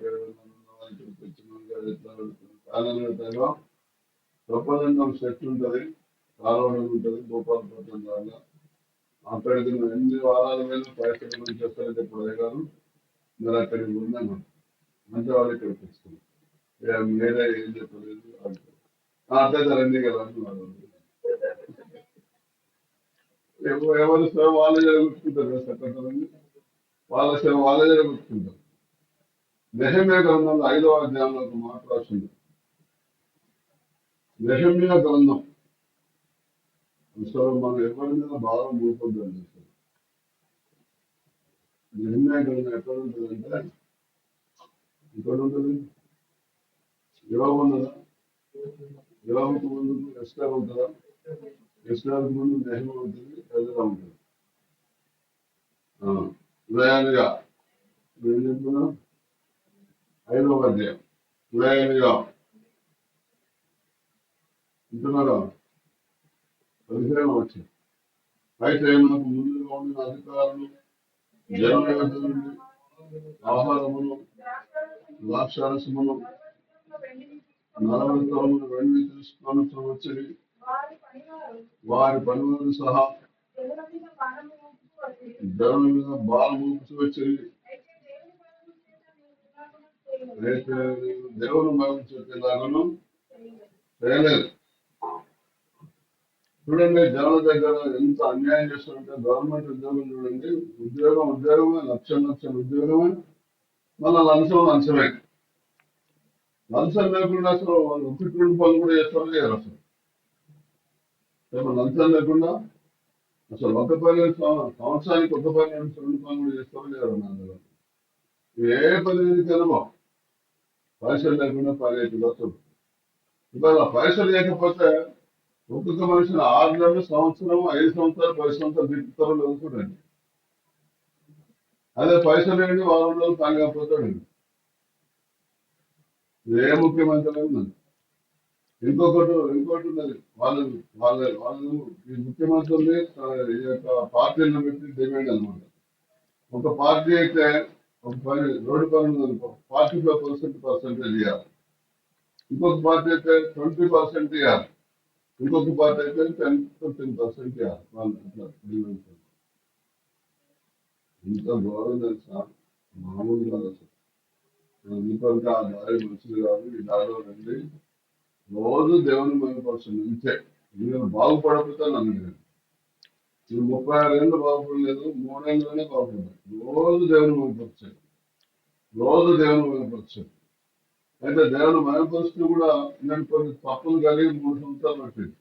తెచ్చినాం ఎట్లా పెడుతున్నాం. ప్రపంచం శక్తి ఉంటుంది, కాలువడం ఉంటుంది. భూపాలపట్నం దాకా అక్కడికి నువ్వు ఎన్ని వారాల మీద పైసల గురించి వస్తారంటే ఇప్పుడు అయ్యారు మీరు అక్కడికి ఉన్నాను అంటే వాళ్ళు ఇక్కడికి వస్తుంది. మీరే ఏం చెప్పలేదు అట్లయితే రండి కదా అని వాళ్ళు ఎవరి సేవ వాళ్ళే జరుగుతుంటారు. సెక్రటరీ వాళ్ళ సేవ వాళ్ళే జరుగుతుంటారు. నెహెమ్యా గ్రంథంలో 5వ అధ్యాయంలో ఒక మాట రాసింది. నెహెమ్యా గ్రంథం అసలు మనం ఎవరి మీద భారం మూపొద్దండి. అసలు నెహెమ్యా గ్రంథం ఎక్కడ ఉంటుందంటే ఇక్కడ ఉంటుంది. యోబు ఉన్నదా? యోబుకు ముందు ఎస్టర్ ఉంటుందా? ఎస్టర్కు ముందు నెహెమ్యా ఉంటుంది, ఎజ్రా ఉంటుంది. ఉదయాలుగా ఏం చెప్తున్నా 5వ అధ్యాయం ఉదయాలుగా ఉంటున్నారా? 15వ వచ్చింది. అయితే మనకు ముందుగా ఉండిన అధికారులు జనముల నుండి ఆహారమును ద్రాక్షారసమును 40 తరములు వెండి తీసుకొని వచ్చి వారి పనివారు సహా దేవుని మీద బాగా మూపుతూ వచ్చి అయితే దేవుని మహిమ చెప్పేలాగాను చేయలేదు. చూడండి జనాల దగ్గర ఎంత అన్యాయం చేస్తారంటే గవర్నమెంట్ ఉద్యోగం చూడండి. ఉద్యోగమే లక్షల ఉద్యోగమే, మళ్ళీ లంచమే. లంచం లేకుండా అసలు వాళ్ళు 1-2 పనులు కూడా చేస్తారో చేయరు. అసలు లంచం లేకుండా అసలు సంవత్సరానికి 1 పని 2 పనులు కూడా చేస్తారో చేయరు. నా దగ్గర ఏ పని తెలుగు పైసలు లేకుండా పని అవుతుంది. అసలు ఇవాళ పైసలు లేకపోతే ఒక్కొక్క మనిషిని 6 నెలలు, సంవత్సరం, 5 సంవత్సరాలు, 10 సంవత్సరాలు దిక్కుతారో చదువుకోండి. అదే పైసలు ఏంటి 6 రోజులు తాగకపోతాడు. ఏ ముఖ్యమంత్రి ఉన్నది. ఇంకోటి ఉన్నది. వాళ్ళు ఈ ముఖ్యమంత్రుల్ని ఈ యొక్క పార్టీలను పెట్టి డిమాండ్ అనమాట. ఒక పార్టీ అయితే ఒక పని రోడ్డు పని అనుకో 45% ఇవ్వాలి. ఇంకొక పార్టీ అయితే 20% ఇవ్వాలి. ఇంకొక పార్టీ అయితే 10-15% ఇవ్వాలి. వాళ్ళు ఇట్లా డిమాండ్. ఇంత గౌరవం తెలుసా? మామూలు కాదు అసలు. ఇంకొక ఆ దారి మంచిది కాదు. ఈ దారిలో రండి, రోజు దేవుని మహిమపరచండి. అంతే. మీరు బాగుపడకపోతే నన్ను నువ్వు 36 ఏళ్ళు బాగుపడలేదు, 3 ఏళ్ళలోనే బాగుపడ్డావు. రోజు దేవుని మహిమపరిచాడు, రోజు దేవుని మహిమపరిచాడు. అయితే దేవుని మహిమపరుస్తూ కూడా నేను కొన్ని తప్పులు కలిగి 3 సంవత్సరాలు పట్టింది.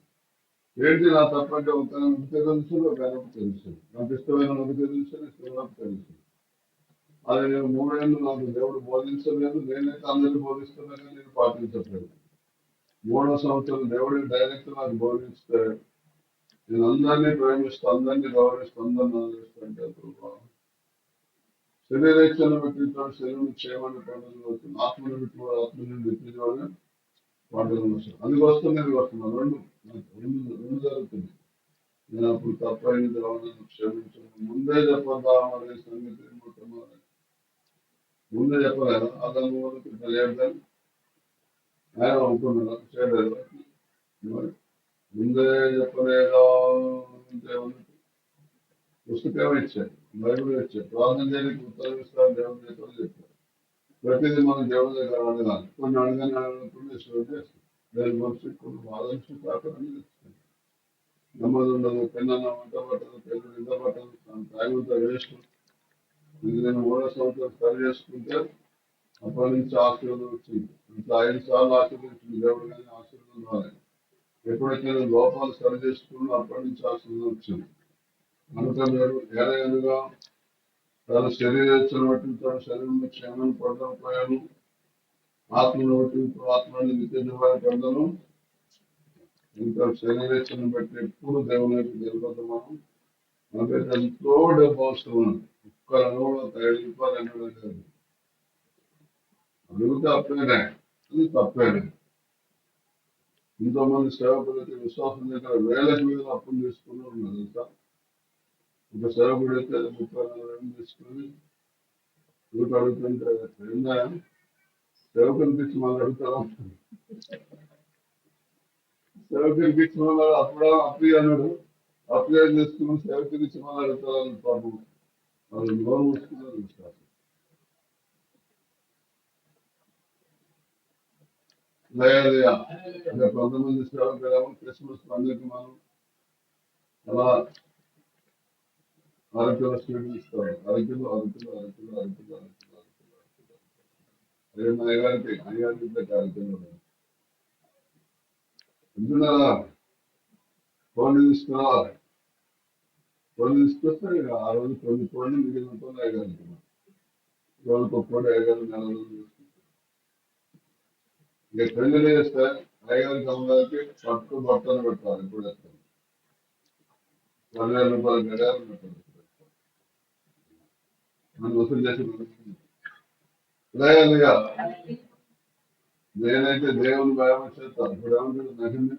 ఏంటి నా తప్పంటే ఒక నొక్కి తెలుసు, ఒక నొక్కి తెలుసు, నాకు ఇష్టమైన నొక్కి తెలుసు, ఇష్టమైన తెలుసు. అది నేను 3 ఏళ్ళు నాకు దేవుడు బోధించలేదు, నేనైతే అందరినీ బోధిస్తున్నా కానీ నేను పాటించట్లేదు. 3వ సంవత్సరం దేవుడి డైరెక్ట్ నాకు బోధిస్తే నేను అందరినీ ప్రేమిస్తూ, అందరినీ గౌరవిస్తూ, అందరినీ ఆదరిస్తుంటే శరీరేచ్ఛను పెట్టించాడు, శరీరం చేయమని పండుగలు వస్తుంది, ఆత్మను పెట్టుకోవాలి, ఆత్మని పెట్టించాలని పండుగలు వస్తుంది. అందుకోసం నేను వస్తున్నాను. రెండు జరుగుతుంది. నేను అప్పుడు తప్పైంది రావడానికి క్షమించాను. ముందే చెప్పదా మరి సంగతి మొత్తం ముందే చెప్పలేదు. అతను తెలియదు ఆయన అనుకున్నాను చేయలేదు. ముందే చెప్పలేదా పుస్తకం ఇచ్చాడు, బైబిల్ ఇచ్చాడు, ప్రార్థన చేయడానికి ఉత్తరం ఇస్తాను దేవుని దగ్గర చెప్పారు. ప్రతిదీ మనం దేవుని దగ్గర అడగాలి. కొన్ని అడగానే అడగకుండా చేస్తాం. దాని గురించి కొన్ని బాధలు కాకుండా తెచ్చుకుంటాం. నెమ్మది ఉండదు, పెన్న వంట పట్టదు, పెన్ను నిద్ర పట్టదు, టైం అంతా వేస్ట్. ఇది నేను 3వ సంవత్సరం సరి చేసుకుంటే అప్పటి నుంచి ఆశీర్వాదం వచ్చింది. ఇంకా 5 సార్లు ఆశీర్వదించింది దేవుడు, కానీ ఆశీర్వాదం రాలేదు. ఎప్పుడైతే నేను లోపాలు సరి చేసుకున్నా అప్పటి నుంచి ఆశీర్వాదం వచ్చింది. కనుక మీరు ఏదైనా తన శరీరం పట్టించాడు, శరీరంలో క్షేమాన్ని పడకపోయాను, ఆత్మను పట్టించు, ఆత్మని నిత్య జీవాన్ని పొందను. ఇంకా శరీరం బట్టి ఎప్పుడు దేవుని గెలుపుతాము. మనకైతే ఎంతో డబ్బు అవసరం ఉంది. ఒక్క 5 రూపాయలు ఎన్నడూ లేదు. అడిగితే అప్పేనే, అది తప్పేనే. ఎంతో మంది సేవకులైతే విశ్వాసం దగ్గర వేలకు వేలు అప్పులు తీసుకుని ఉన్నారు తెలుసా. ఒక సేవకుడు అయితే 30-40 తీసుకుని ఊరికి అడుగుతుంటే ఏందా సేవకుని పిచ్చి మళ్ళీ అడుగుతారా, సేవకుని పిచ్చి మళ్ళీ అప్పుడు అప్పు అన్నాడు, అప్లై చేసుకుని సేవకుని ఇచ్చి మళ్ళీ అడుగుతారని పాపం వాళ్ళు లోన్ తీసుకున్నారు విశ్వాసం. లేదా అంటే కొంతమంది సేవకులు క్రిస్మస్ పండుగకి మనం అలా అరకిలో స్వీట్ ఇస్తారు. అరకిలో అరకిలో అరకిలో అరకిలో అరకిలో అరకిలో అదే మా అయ్యగారికి అరకిలో వింటున్నారా. ఫోన్ తీసుకురా, ఫోన్ తీసుకొస్తే ఆ రోజు కొన్ని కోళ్ళు మిగిలిన కోళ్ళు అయ్యగారికి, రోజుకు ఒక కోడి అయ్యగారు 4 రోజులు తీసుకుంటారు. ఇక పెళ్లి చేస్తే అయ్యగారికి అమ్మగారికి పట్టు బట్టలు పెట్టాలి. ఇప్పుడు వేస్తాను 10,000 రూపాయలు గడియారం పెట్టాలి. మనం వసూలు చేసి నేనైతే దేవుని భయం చేస్తాను. ఇప్పుడు ఏమంటాడు నహిమి,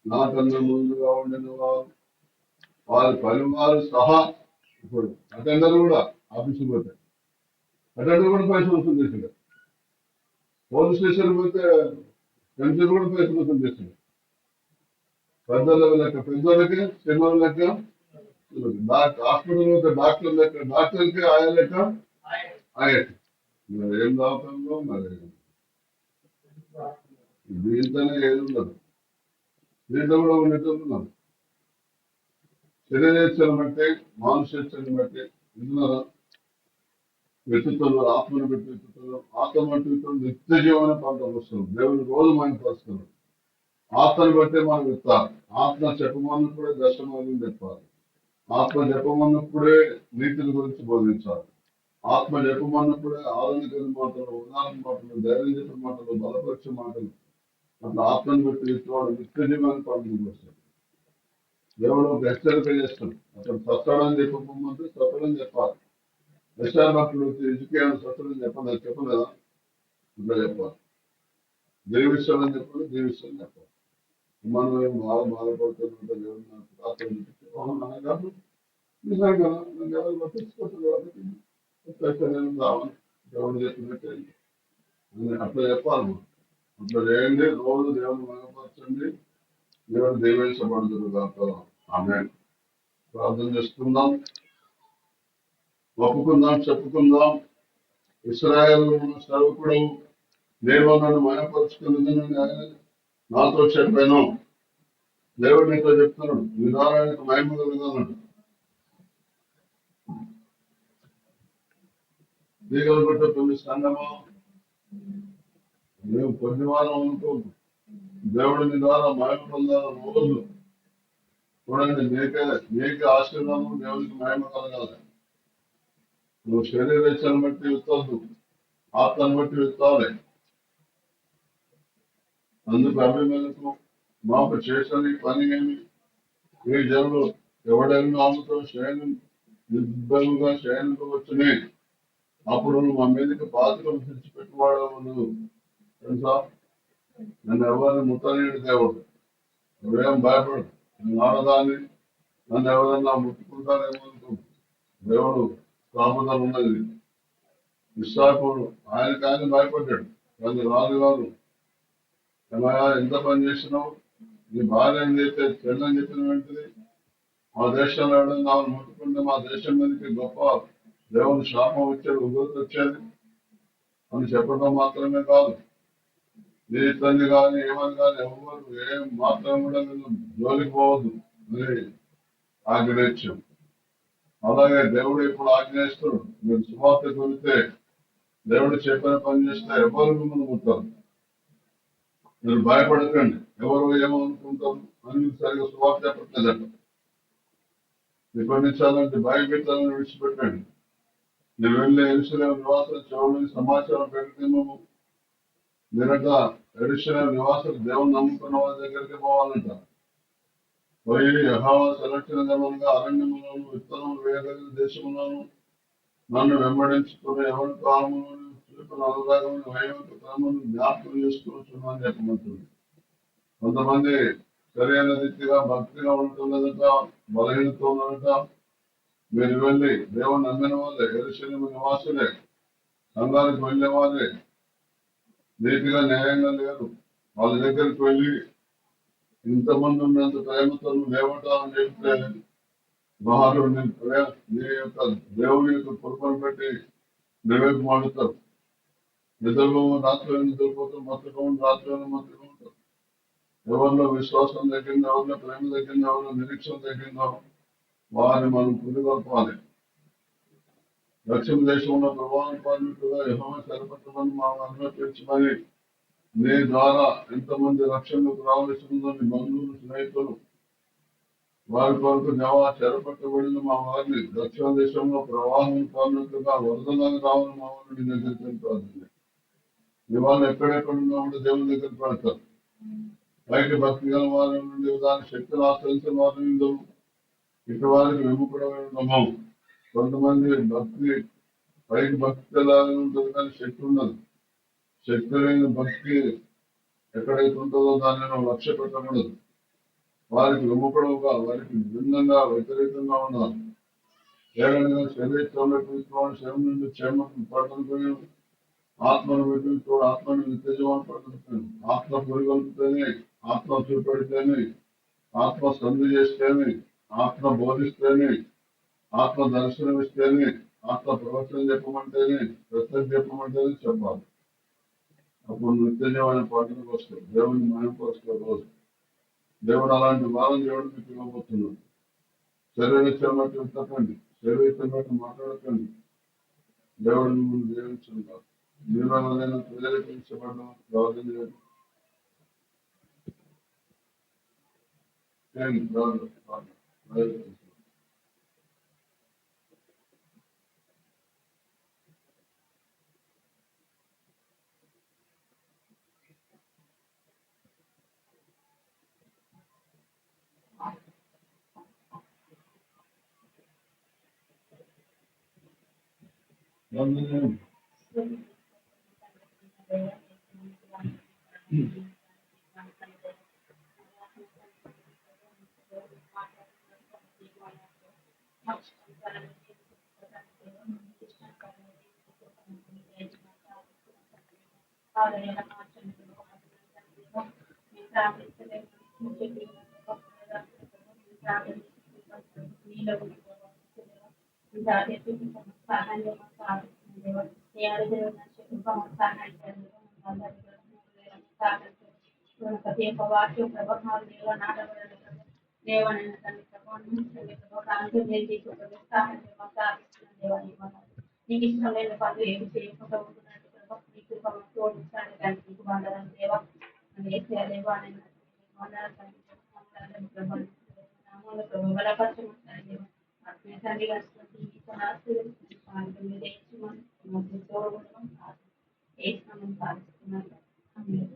నాకన్నా ముందుగా ఉండిన వారి పరివారు సహా ఇప్పుడు అటెండర్ కూడా ఆఫీసుకు పోతే అటెండర్ కూడా పైసలు వసూలు చేసాడు. పోలీస్ స్టేషన్ పోతే పెన్షన్ కూడా పైసలు వసూలు చేసాడు. పెద్దల లెక్క పెద్దలకి, చిన్న లెక్క, హాస్పిటల్ పోతే డాక్టర్ లెక్క డాక్టర్కి, ఆయా లెక్క ఆయా. మరి ఏం దావుతుందో మరి దీంతోనే ఏది ఉండదు. దీంట్లో కూడా ఉన్నట్టున్నాం. శరీరేచ్ఛను బట్టి, మానుషేచ్ఛను బట్టి ఇందులో వెతుకుతున్నారు, ఆత్మను పెట్టి వెతుకుతున్నారు. ఆత్మ బట్టి నిత్య జీవన పంట వస్తుంది. దేవుని రోజు మనం పరుస్తున్నాం. ఆత్మను బట్టే మనం విత్తాలి. ఆత్మ చెప్పమన్నప్పుడే దర్శనం చెప్పాలి. ఆత్మ చెప్పమన్నప్పుడే నీతిని గురించి బోధించాలి. ఆత్మ చెప్పమన్నప్పుడే ఆరోగ్య మాటలు, ఉదాహరణ మాటలు, ధైర్యం చెప్పిన మాటలు, బలపరిచే మాటలు, అట్లా ఆత్మను బట్టి విత్తవాడు నిత్య జీవాన్ని పండుగ వస్తాడు. దేవుడు ఒక హెచ్చరిక చేస్తాడు. అతను సత్తాడని చెప్పమంటే సత్తాడని చెప్పాలి. యెషయా భక్తుడు ఇజికియాను సత్తాడని చెప్పలేదా, ఇట్లా చెప్పాలి. దేవిస్తాడని చెప్పాలి, దేవిస్తాడని చెప్పాలి. మనం ఏం బాధపడుతున్నట్టు దేవుడు నాకు రాత్రి కాదు నిజంగా నన్ను ఎవరు పట్టించుకోవట్లేదు కాబట్టి నేను రావాలి దేవుడు చెప్పినట్టే అట్లా చెప్పాలి. అట్లా చేయండి, రోజు దేవుని మహిమపరచండి, దేవుడు దీవించబడుతుంది దాంతో. ఆమేన్. ప్రార్థన చేసుకుందాం, ఒప్పుకుందాం, చెప్పుకుందాం. ఇశ్రాయేలు సేవకుడు నేను నన్ను మహిమపరుచుకున్నదని ఆయన నాతో చెప్పాను. దేవుడు నీతో చెప్తున్నాడు, విధానానికి మహిమ కలుగుతున్నాడు. దీగలు కొట్టుకుని సంగమం మేము కొన్ని వారం అనుకోము. దేవుడిని ద్వారా మహిమ పొందాలి రోజు చూడండి. నీకే ఆశీర్వాదం, దేవుడికి మహిమ కలగాలి. నువ్వు శరీరేచ్ఛను బట్టి విత్తొద్దు, ఆత్మను బట్టి విత్తాలి. అందుకు అభిమేలకు మాకు చేసని పని ఏమి? ఈ జనులు ఎవడైనా నామతో నిర్భయంగా శయనించవచ్చునే. అప్పుడు నువ్వు మా మీదకి బాధ్యతలు తెచ్చిపెట్టువాడవు. నువ్వు తెలుసా, నన్ను ఎవరిని ముట్టలేని దేవుడు. నువ్వేం భయపడు. నేను ఆడదాన్ని, నన్ను ఎవరన్నా ముట్టుకుంటారేమో అనుకో. దేవుడు కాపుదల ఉన్నది. ఇస్సాకుడు ఆయన భయపడ్డాడు. కానీ రాజుగారు ఏమయ్యా ఎంత పని చేసినావు? నీ భార్య ఏం చేస్తే చెల్లని చెప్పిన వెంటనే మా దేశంలో ఎవడన్నా ముట్టుకుంటే మా దేశం మీదకి గొప్ప దేవుని శాపం వచ్చేది, ఉగ్రత వచ్చేది అని చెప్పడం మాత్రమే కాదు. నీ తల్లి కానీ ఏమని కానీ ఎవరు ఏం మాత్రం కూడా నేను జోలికి పోవద్దు అని ఆజ్ఞయించాం. అలాగే దేవుడు ఇప్పుడు ఆజ్ఞయిస్తాడు. మీరు సువార్త కొలితే దేవుడు చెప్పిన పని చేస్తే ఎవరు మిమ్మల్ని ముట్టారు. మీరు భయపడకండి. ఎవరు ఏమనుకుంటారు అని మీకు సరిగా సువార్త చెప్పట్లేదట. నిబంధించాలంటే భయపెట్టాలని విడిచిపెట్టండి. నేను వెళ్ళి ఎరుసలేము నివాసులు చెవులని సమాచారం పెడితేమో మీరట ఎరుసలేము నివాసులు దేవుని నమ్ముకున్న వారి దగ్గరికి పోవాలంట. పోయి యెహోవా సంరక్షణ గమనంగా అరణ్యములను విత్తనములు వేయగలిగిన దేశములను నన్ను వెంబడించుకుని ఎవరి కాలములను చూపిన అనురాగమును వైవంత క్రమను జ్ఞాపకం చేసుకుంటున్నాను చెప్పమంటుంది. కొంతమంది సరైన రీతిగా భక్తిగా ఉంటున్నదట, బలహీనత ఉన్నదట. మీరు వెళ్ళి దేవుని నమ్మిన వాళ్ళే, యెరూషలేము నివాసులే, సంఘానికి వెళ్ళే వాళ్ళే నీతిగా న్యాయంగా లేరు. వాళ్ళ దగ్గరికి వెళ్ళి ఇంతమంది ఉన్నంత ప్రేమతో లేవటాలని చెప్తే వారు నీ యొక్క దేవుని యొక్క కృపను పెట్టి నివేదిక మాడుతారు. నిద్రలో రాత్రి నిద్రపోతారు, మత్తకం రాత్రి మత్తకం ఉంటారు. ఎవరిలో విశ్వాసం తగ్గిందో, ఎవరిలో ప్రేమ తగ్గిందో, ఎవరిలో నిరీక్షణ తగ్గిందో వారిని మనం పురిగొల్పాలి. దక్షిణ దేశంలో ప్రభావం పాలినట్టుగా యెహోవా సరిపట్టమని మా అనుమతించమని నీ ద్వారా ఎంతమంది రక్షణకు రావలసిందో నీ బంధువులు, స్నేహితులు వారి కొరకు చెరపట్టబడిన మా వారిని దక్షిణ దేశంలో ప్రవాహం పాలినట్టుగా వరదలాగా రావాలని మా వారిని నీ దగ్గర తెలిపాల్సింది. మీ వాళ్ళు ఎక్కడెక్కడున్నా కూడా దేవుని దగ్గర పెడతారు. పైకి భక్తి గల వారి నుండి దాని శక్తులు ఆశ్రయించిన వారి నుండి ఇటు వారికి విముఖుడము. కొంతమంది భక్తి పైకి భక్తి ఎలాగే ఉంటుంది కానీ శక్తి ఉండదు. శక్తి లేని భక్తి ఎక్కడైతే ఉంటుందో దాన్ని లక్ష్య పెట్టకూడదు. వారికి విముఖుడుగా, వారికి భిన్నంగా వ్యతిరేకంగా ఉండాలి. ఏదైనా శరీరంలో తీసుకోవాలి, శరీరం నుండి క్షేమం పడుతుంది. ఆత్మను పెట్టించుకోడు, ఆత్మను నిత్యజీవాన్ని పడుతుంది. ఆత్మ పురిగొల్పితేనే, ఆత్మ చూపెడితేనే, ఆత్మ సంధి చేస్తేనే, ఆత్మ బోధిస్తేనే, ఆత్మ దర్శనమిస్తేనే, ఆత్మ ప్రవచనం చెప్పమంటేనే, ప్రశ్న చెప్పమంటేనే చెప్పాలి. అప్పుడు నిత్యజీవాన్ని పాటలకు వస్తాయి, దేవుని మహిమకు వస్తారు. రోజు దేవుడు అలాంటి వారం దేవుడు మీకు ఇవ్వబోతున్నాడు. శరీరం బట్టి విత్తకండి, శరీరం బట్టి మాట్లాడకండి. దేవుడు మిమ్మల్ని దీవించుంటారు. మీరు ఏదైనా ప్రేరేపించబడడం ప్రార్థన చేయండి. ప్రతి ఒక్క వాక్యం ప్రభావం దేవ నాటబడాలి. దేవాన్ని తల్లి ప్రభావం కాంతి చేసి ఉత్సాహం దేవాన్ని నీకు ఇష్టమైన పనులు ఏమి చేయకుండా ఉంటున్నట్టు ప్రభా నీ కృప మాకు తోడించండి తండ్రి నీకు వందనాలు దేవా అని ఏసయ్యా దేవా నేను వందనాలు తండ్రి వందనాలు ప్రభా నామములో ప్రభా బలపరచమని దేవా ఆత్మీయ తండ్రి గారి మీరు దేశమని మధ్య తోడుగుండమని ఏసునామని ప్రార్థిస్తున్నాను. ఆమేన్.